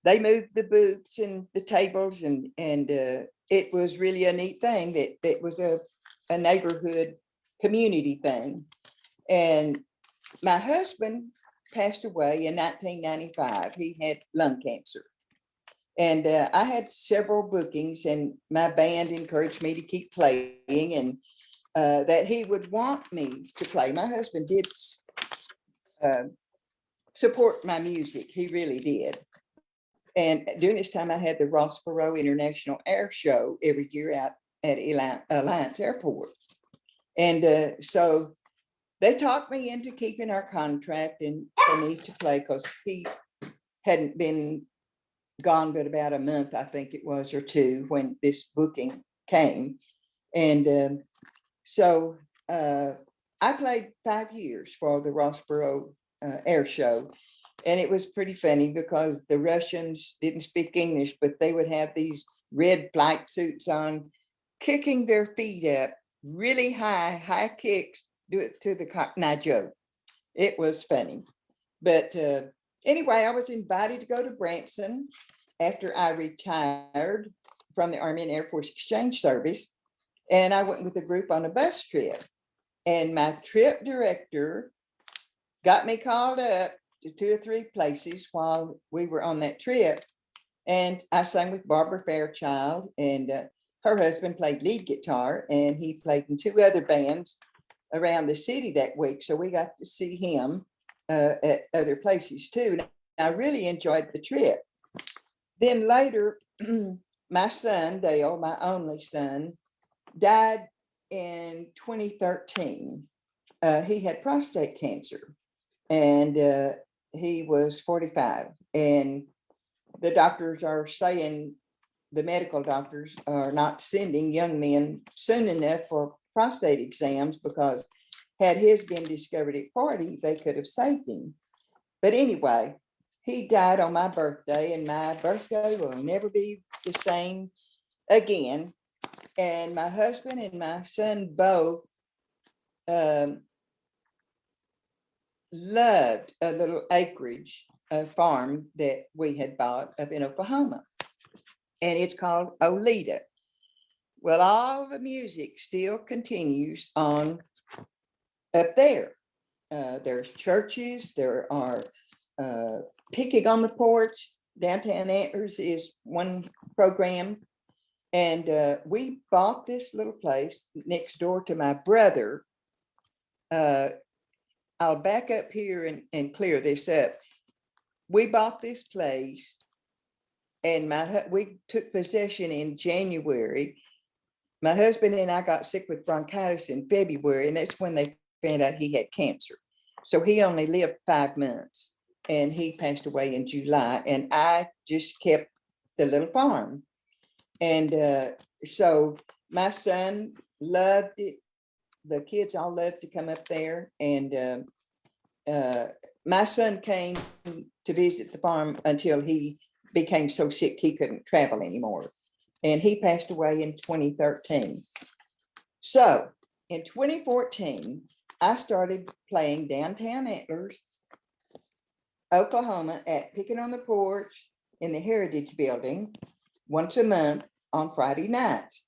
they moved the booths and the tables, and it was really a neat thing. That was a neighborhood community thing. And my husband passed away in 1995. He had lung cancer. And I had several bookings, and my band encouraged me to keep playing, and that he would want me to play. My husband did support my music. He really did. And during this time, I had the Ross Perot International Air Show every year out at Alliance Airport. And so they talked me into keeping our contract and for me to play, because he hadn't been gone but about a month, I think it was, or two, when this booking came. And so I played 5 years for the Ross Perot Air Show. And it was pretty funny because the Russians didn't speak English, but they would have these red flight suits on, kicking their feet up really high kicks, do it to the Cockney joke. It was funny. But anyway, I was invited to go to Branson after I retired from the Army and Air Force Exchange Service. And I went with a group on a bus trip. And my trip director got me called up to 2 or 3 places while we were on that trip. And I sang with Barbara Fairchild, and her husband played lead guitar, and he played in 2 other bands around the city that week. So we got to see him at other places too. And I really enjoyed the trip. Then later, my son, Dale, my only son, died in 2013. He had prostate cancer, and he was 45. And the doctors are saying, the medical doctors are not sending young men soon enough for prostate exams, because had his been discovered at 40, they could have saved him. But anyway, he died on my birthday, and my birthday will never be the same again. And my husband and my son both loved a little acreage a farm that we had bought up in Oklahoma, and it's called Oleta. Well, all the music still continues on up there. There's churches, there are picking on the porch. Downtown Antlers is one program. And we bought this little place next door to my brother. I'll back up here and clear this up. We bought this place, and we took possession in January. My husband and I got sick with bronchitis in February, and that's when they found out he had cancer. So he only lived 5 months, and he passed away in July, and I just kept the little farm. And so my son loved it. The kids all loved to come up there. And my son came to visit the farm until he became so sick he couldn't travel anymore. And he passed away in 2013. So in 2014, I started playing Downtown Antlers, Oklahoma, at Picking on the Porch in the Heritage Building once a month on Friday nights.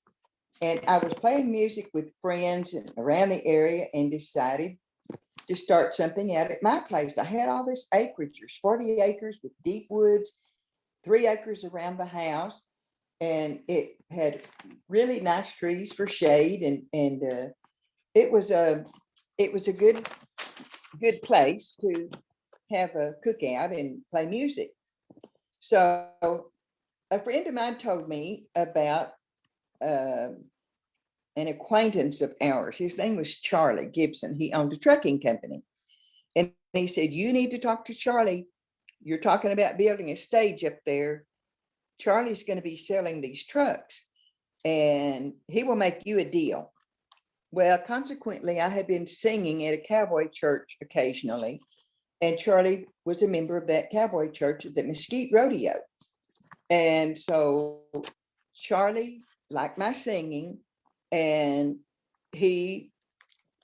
And I was playing music with friends around the area and decided to start something out at my place. I had all this acreage, there's 40 acres with deep woods, 3 acres around the house. And it had really nice trees for shade. And it was a good place to have a cookout and play music. So a friend of mine told me about an acquaintance of ours. His name was Charlie Gibson. He owned a trucking company. And he said, you need to talk to Charlie. You're talking about building a stage up there. Charlie's going to be selling these trucks, and he will make you a deal. Well, consequently, I had been singing at a cowboy church occasionally, and Charlie was a member of that cowboy church at the Mesquite Rodeo. And so Charlie liked my singing, and he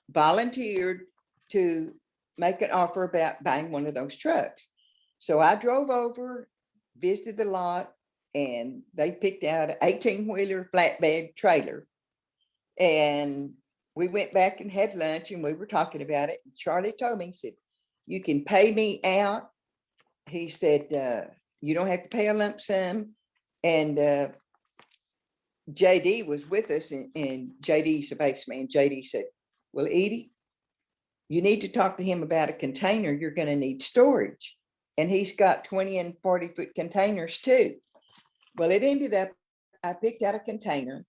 volunteered to make an offer about buying one of those trucks. So I drove over, visited the lot, and they picked out an 18-wheeler flatbed trailer. And we went back and had lunch, and we were talking about it. And Charlie told me, he said, you can pay me out. He said, you don't have to pay a lump sum. And JD was with us, and JD's a bass man. JD said, well, Edie, you need to talk to him about a container. You're going to need storage. And he's got 20 and 40-foot containers too. Well, it ended up, I picked out a container.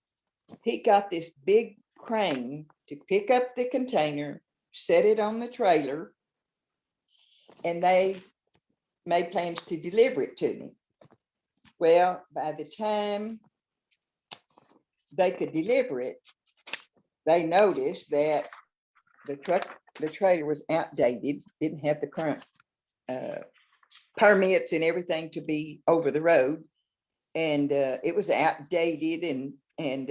He got this big crane to pick up the container, set it on the trailer, and they made plans to deliver it to me. Well, by the time they could deliver it, they noticed that the trailer was outdated, didn't have the current permits and everything to be over the road. And it was outdated, and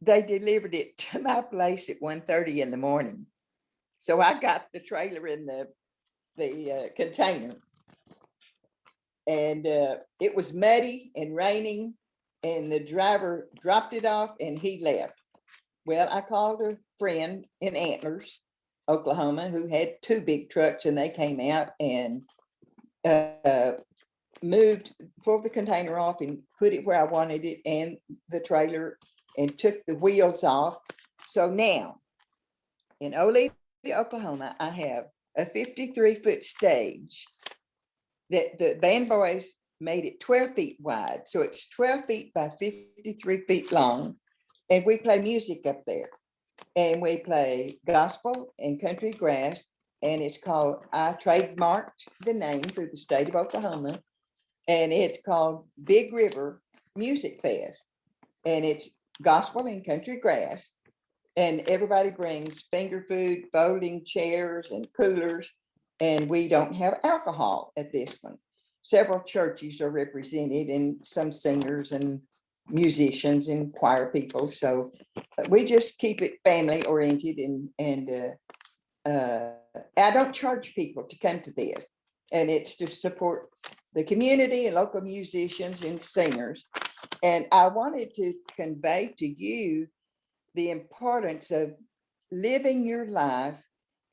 they delivered it to my place at 1:30 in the morning. So I got the trailer in the container, and it was muddy and raining, and the driver dropped it off and he left. Well, I called a friend in Antlers, Oklahoma, who had 2 big trucks, and they came out and pulled the container off and put it where I wanted it, and the trailer, and took the wheels off. So now in Oleta, Oklahoma, I have a 53-foot stage that the band boys made it 12 feet wide. So it's 12 feet by 53 feet long. And we play music up there. And we play gospel and country grass. And it's called, I trademarked the name through the state of Oklahoma. And it's called Big River Music Fest. And it's gospel and country grass. And everybody brings finger food, folding chairs and coolers. And we don't have alcohol at this one. Several churches are represented, and some singers and musicians and choir people. So we just keep it family oriented, and I don't charge people to come to this. and it's to support the community and local musicians and singers. And I wanted to convey to you the importance of living your life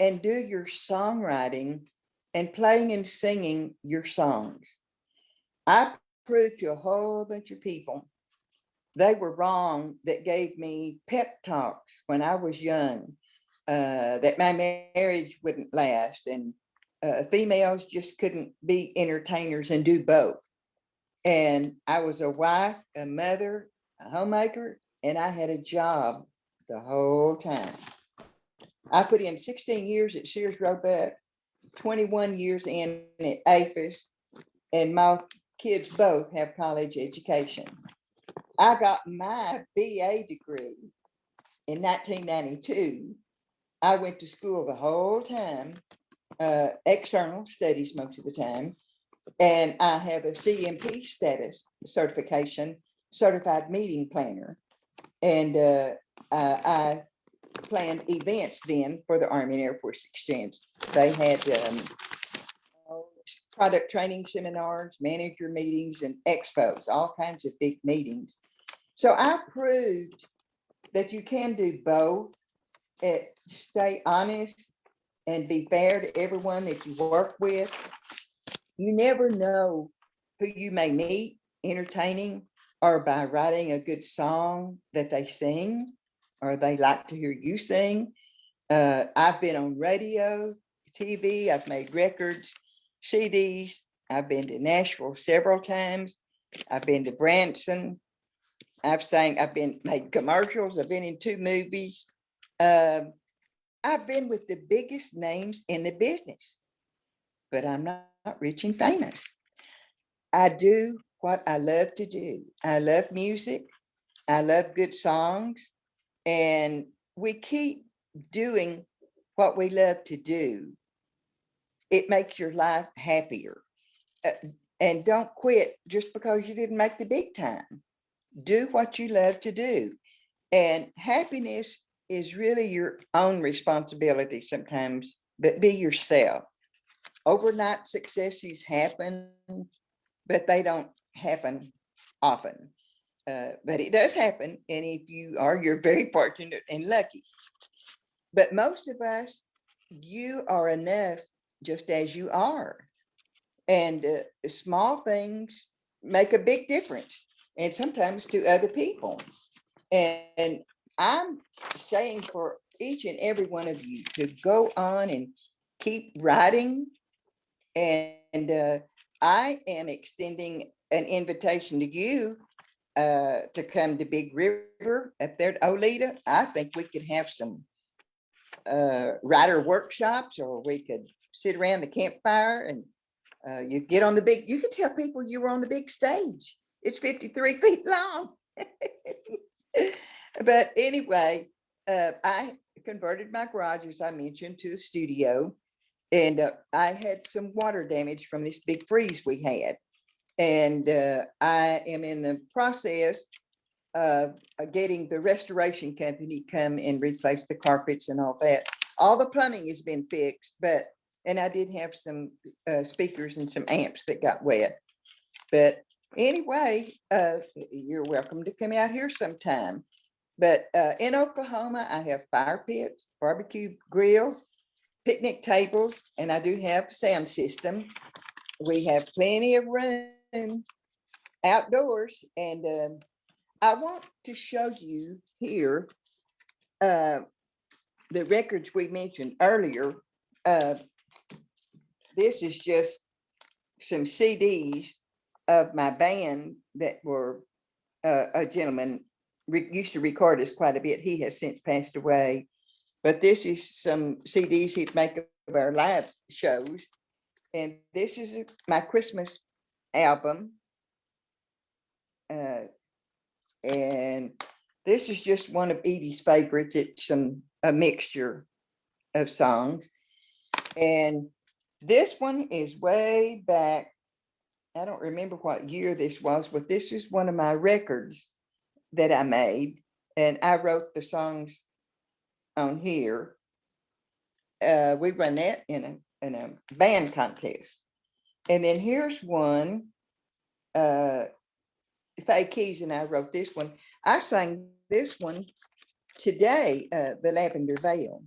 and do your songwriting and playing and singing your songs. I proved to a whole bunch of people they were wrong that gave me pep talks when I was young, that my marriage wouldn't last, and females just couldn't be entertainers and do both. And I was a wife, a mother, a homemaker, and I had a job the whole time. I put in 16 years at Sears Roebuck, 21 years in at APHIS, and my kids both have college education. I got my BA degree in 1992. I went to school the whole time, external studies most of the time, and I have a CMP status certification, certified meeting planner, and I planned events then for the Army and Air Force Exchange. They had product training seminars, manager meetings, and expos, all kinds of big meetings. So I proved that you can do both, stay honest and be fair to everyone that you work with. You never know who you may meet entertaining or by writing a good song that they sing or they like to hear you sing. I've been on radio, TV, I've made records, CDs. I've been to Nashville several times. I've been to Branson. I've been made commercials. I've been in 2 movies. I've been with the biggest names in the business, but I'm not rich and famous. I do what I love to do. I love music. I love good songs, and we keep doing what we love to do. It makes your life happier. And don't quit just because you didn't make the big time. Do what you love to do. And happiness is really your own responsibility sometimes, but be yourself. Overnight successes happen, but they don't happen often. But it does happen. And if you are, you're very fortunate and lucky. But most of us, you are enough just as you are. And small things make a big difference, and sometimes to other people. And I'm saying for each and every one of you to go on and keep writing. And I am extending an invitation to you to come to Big River up there at Oleta. I think we could have some writer workshops, or we could sit around the campfire and you get on the big, you could tell people you were on the big stage. It's 53 feet long. But anyway, I converted my garage, as I mentioned, to a studio. And I had some water damage from this big freeze we had. And I am in the process of getting the restoration company come and replace the carpets and all that. All the plumbing has been fixed, and I did have some speakers and some amps that got wet. But anyway, you're welcome to come out here sometime. But in Oklahoma, I have fire pits, barbecue grills, picnic tables, and I do have a sound system. We have plenty of room outdoors. And I want to show you here the records we mentioned earlier. This is just some CDs of my band that were a gentleman used to record us quite a bit. He has since passed away, but this is some CDs he'd make of our live shows. And this is my Christmas album. And this is just one of Edie's favorites. It's a mixture of songs. And this one is way back. I don't remember what year this was, but this is one of my records that I made. And I wrote the songs on here. We run that in a band contest. And then here's one, Faye Keys and I wrote this one. I sang this one today. The Lavender Veil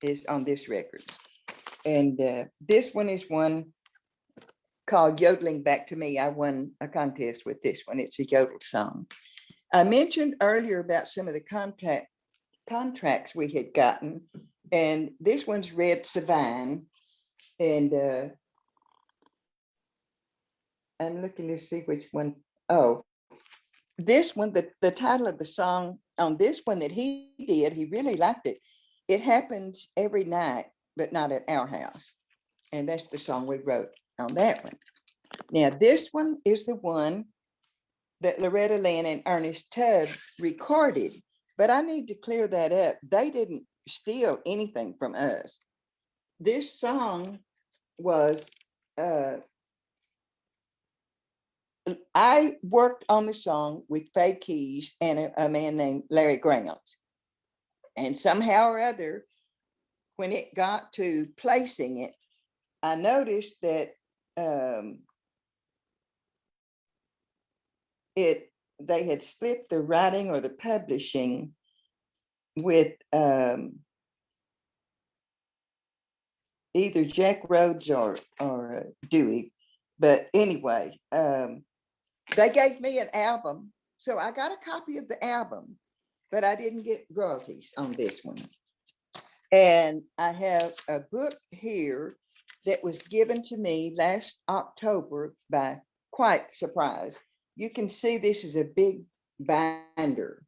is on this record. And this one is one called Yodeling Back to Me. I won a contest with this one. It's a yodel song. I mentioned earlier about some of the contracts we had gotten, and this one's Red Savine. And I'm looking to see which one. Oh, this one, the title of the song on this one that he did, he really liked it. It Happens Every Night, but Not at Our House. And that's the song we wrote on that one. Now, this one is the one that Loretta Lynn and Ernest Tubb recorded, but I need to clear that up. They didn't steal anything from us. This song was, I worked on the song with Faye Keys and a man named Larry Grounds. And somehow or other, when it got to placing it, I noticed that they had split the writing or the publishing with either Jack Rhodes or Dewey. But anyway, they gave me an album. So I got a copy of the album, but I didn't get royalties on this one. And I have a book here that was given to me last October by Quite Surprise. You can see this is a big binder.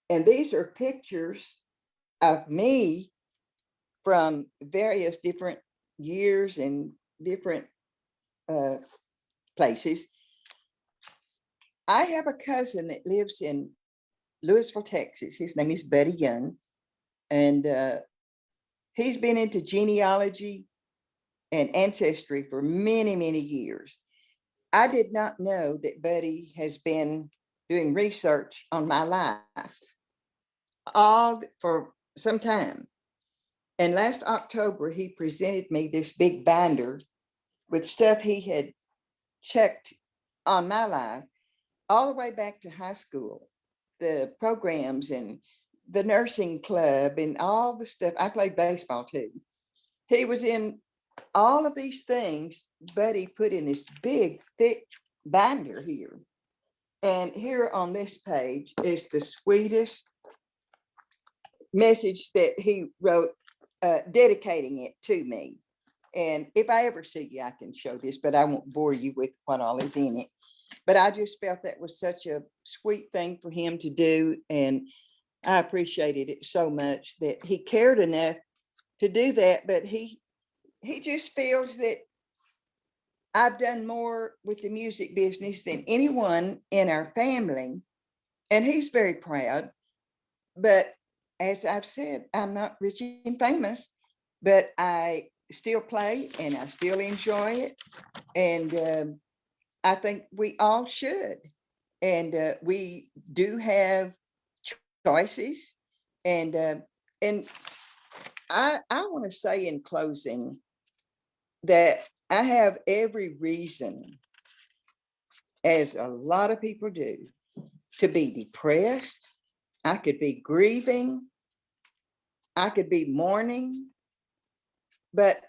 And these are pictures of me from various different years and different places. I have a cousin that lives in Louisville, Texas. His name is Buddy Young. And he's been into genealogy and ancestry for many, many years. I did not know that Buddy has been doing research on my life all for some time. And last October, he presented me this big binder with stuff he had checked on my life all the way back to high school, the programs and the nursing club and all the stuff. I played baseball too. He was in all of these things, but he put in this big, thick binder here. And here on this page is the sweetest message that he wrote, dedicating it to me. And if I ever see you, I can show this, but I won't bore you with what all is in it. But I just felt that was such a sweet thing for him to do. And I appreciated it so much that he cared enough to do that. But he just feels that I've done more with the music business than anyone in our family. And he's very proud. But as I've said, I'm not rich and famous, but I still play and I still enjoy it. And I think we all should. And we do have choices. And I want to say in closing that I have every reason, as a lot of people do, to be depressed. I could be grieving. I could be mourning. But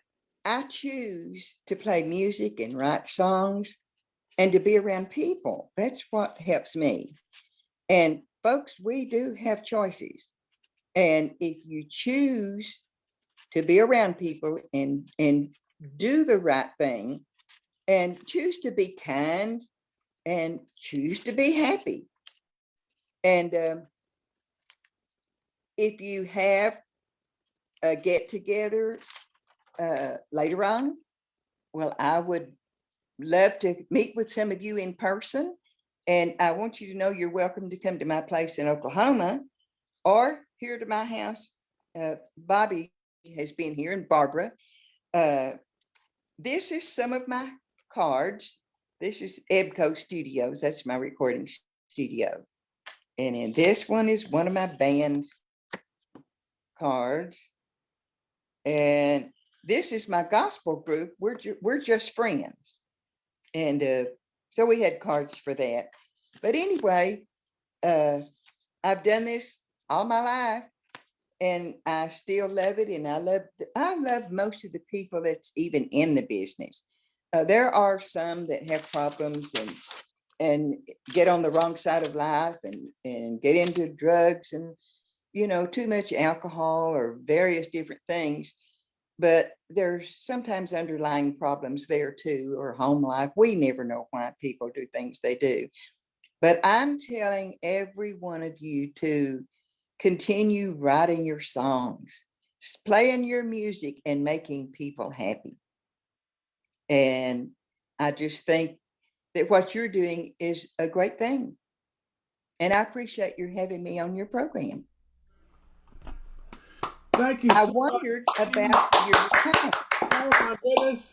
I choose to play music and write songs and to be around people. That's what helps me. And folks, we do have choices. And if you choose to be around people and do the right thing and choose to be kind and choose to be happy. And if you have a get together later on, well, I would love to meet with some of you in person. And I want you to know you're welcome to come to my place in Oklahoma or here to my house. Bobby has been here and Barbara. This is some of my cards. This is Ebco Studios. That's my recording studio. And then this one is one of my band cards. And this is my gospel group. We're just friends. And so we had cards for that. But anyway, I've done this all my life, and I still love it. And I love most of the people that's even in the business. There are some that have problems and get on the wrong side of life and get into drugs and, you know, too much alcohol or various different things. But there's sometimes underlying problems there too, or home life. We never know why people do things they do. But I'm telling every one of you to continue writing your songs, playing your music and making people happy. And I just think that what you're doing is a great thing. And I appreciate you having me on your program. Thank you I so much. wondered about your time. Oh my goodness.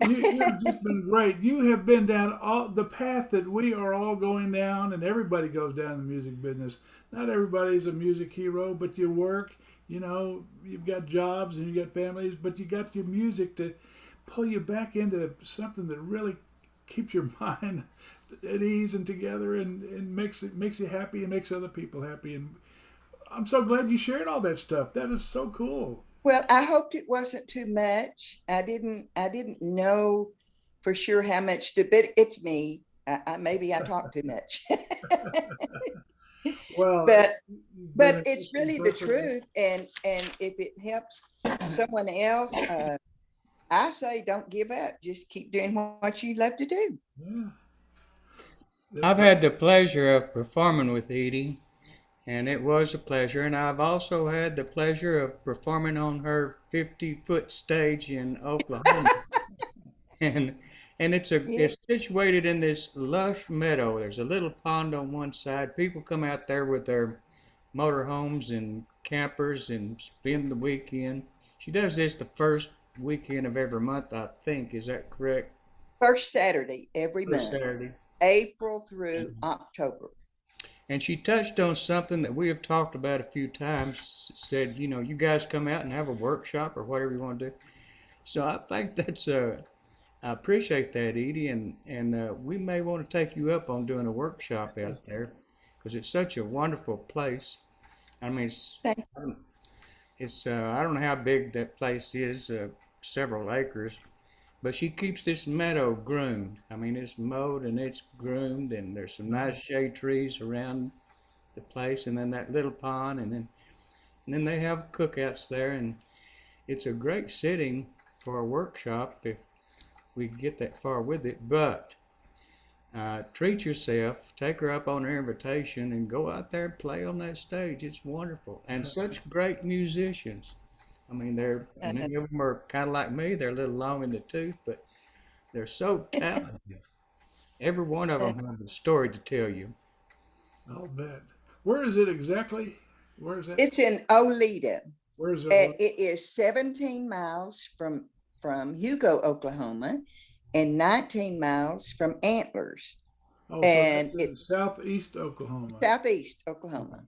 You've just been great. You have been down all the path that we are all going down, and everybody goes down in the music business. Not everybody's a music hero, but you work, you know, you've got jobs and you got families, but you got your music to pull you back into something that really keeps your mind at ease and together and makes you happy and makes other people happy. And I'm so glad you shared all that stuff. That is so cool. Well, I hoped it wasn't too much. I didn't know for sure how much to, but it's me. Maybe I talk too much. Well, but you've been but an it's interesting really the person. truth. And if it helps someone else, I say don't give up. Just keep doing what you love to do. Yeah. I've had the pleasure of performing with Edie, and it was a pleasure. And I've also had the pleasure of performing on her 50-foot stage in Oklahoma. And Yeah. it's situated in this lush meadow. There's a little pond on one side. People come out there with their motorhomes and campers and spend the weekend. She does this the first weekend of every month, I think. Is that correct? First Saturday every First month, Saturday. April through October. And she touched on something that we have talked about a few times. Said, you know, you guys come out and have a workshop or whatever you want to do. So I think that's I appreciate that, Edie, and we may want to take you up on doing a workshop out there because it's such a wonderful place. I mean, Thank it's I don't know how big that place is, several acres, but she keeps this meadow groomed. I mean, it's mowed and it's groomed, and there's some nice shade trees around the place, and then that little pond, and then they have cookouts there, and it's a great setting for a workshop if we get that far with it. But treat yourself, take her up on her invitation, and go out there and play on that stage. It's wonderful, and such great musicians. I mean, they're you. many of them are kind of like me. They're a little long in the tooth, but they're so talented. Every one of them has a story to tell you. I'll bet. Where is it exactly? Where is that? It's in Oleta. Where is it? It is 17 miles from Hugo, Oklahoma, and 19 miles from Antlers, Oh, so that's and in it's southeast Oklahoma. southeast Okay. Oklahoma.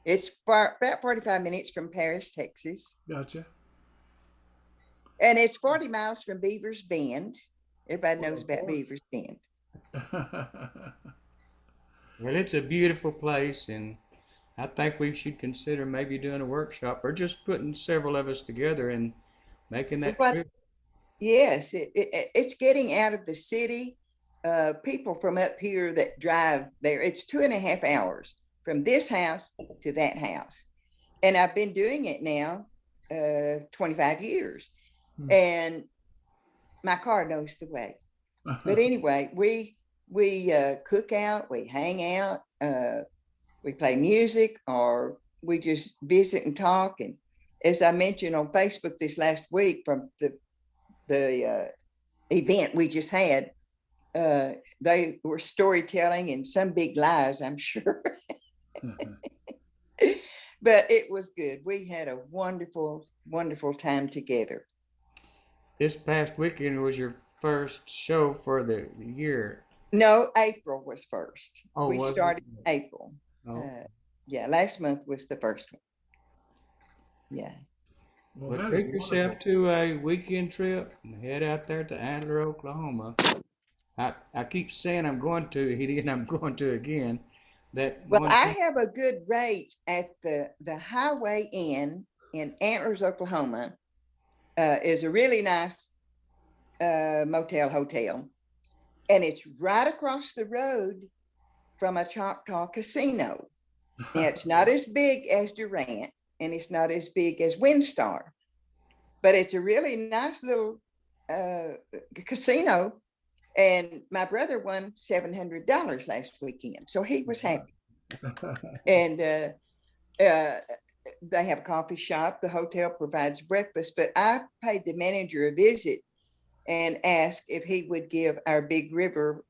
It's far, about 45 minutes from Paris, Texas, Gotcha. and it's 40 miles from Beaver's Bend. Everybody Well, knows of about course. Beaver's Bend. Well, it's a beautiful place, and I think we should consider maybe doing a workshop or just putting several of us together and making that What? trip. Yes, it's getting out of the city. People from up here that drive there, it's 2.5 hours from this house to that house. And I've been doing it now 25 years. Hmm. And my car knows the way. But anyway, we cook out, we hang out, we play music, or we just visit and talk. And as I mentioned on Facebook this last week from the event we just had, they were storytelling and some big lies, I'm sure. But it was good. We had a wonderful, wonderful time together. This past weekend was your first show for the year. No, April was first. Oh, We was it? started April. Oh, Yeah, last month was the first one. Yeah. Well, But that is take wonderful. yourself to a weekend trip and head out there to Antler, Oklahoma. I keep saying I'm going to, and I'm going to again. That Well, one I thing, have a good rate at the Highway Inn in Antlers, Oklahoma. Is a really nice motel hotel, and it's right across the road from a Choctaw casino. Now, it's not as big as Durant, and it's not as big as Windstar, but it's a really nice little uh, casino. And my brother won $700 last weekend, so he was happy. And they have a coffee shop. The hotel provides breakfast, but I paid the manager a visit and asked if he would give our Big River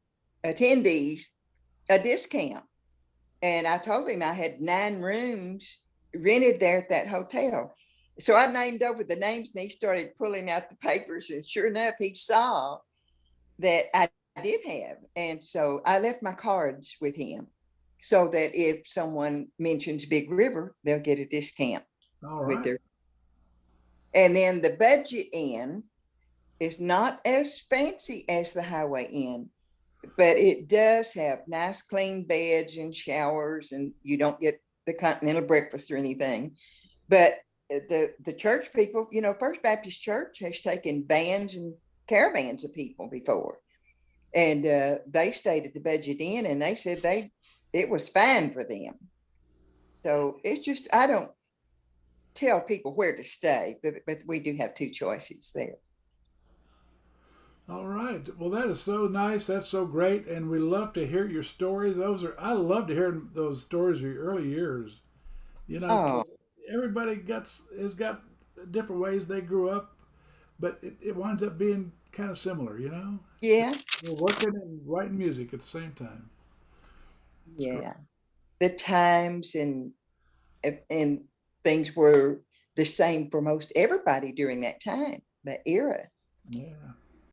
attendees a discount. And I told him I had 9 rooms rented there at that hotel. So I named over the names, and he started pulling out the papers. And sure enough, he saw that I did have. And so I left my cards with him so that if someone mentions Big River, they'll get a discount All with right. their. And then the Budget Inn is not as fancy as the Highway Inn, but it does have nice clean beds and showers, and you don't get the continental breakfast or anything. But the church people, First Baptist Church has taken bands and caravans of people before, and they stayed at the Budget Inn, and they said it was fine for them. So it's just, I don't tell people where to stay, but we do have 2 choices there. All right. Well, that is so nice. That's so great, and we love to hear your stories. I love to hear those stories of your early years. Oh, 'Cause everybody has got different ways they grew up, but it winds up being kind of similar. yeah, We're working and writing music at the same time. It's great. yeah. The times and things were the same for most everybody during that time, that era. Yeah.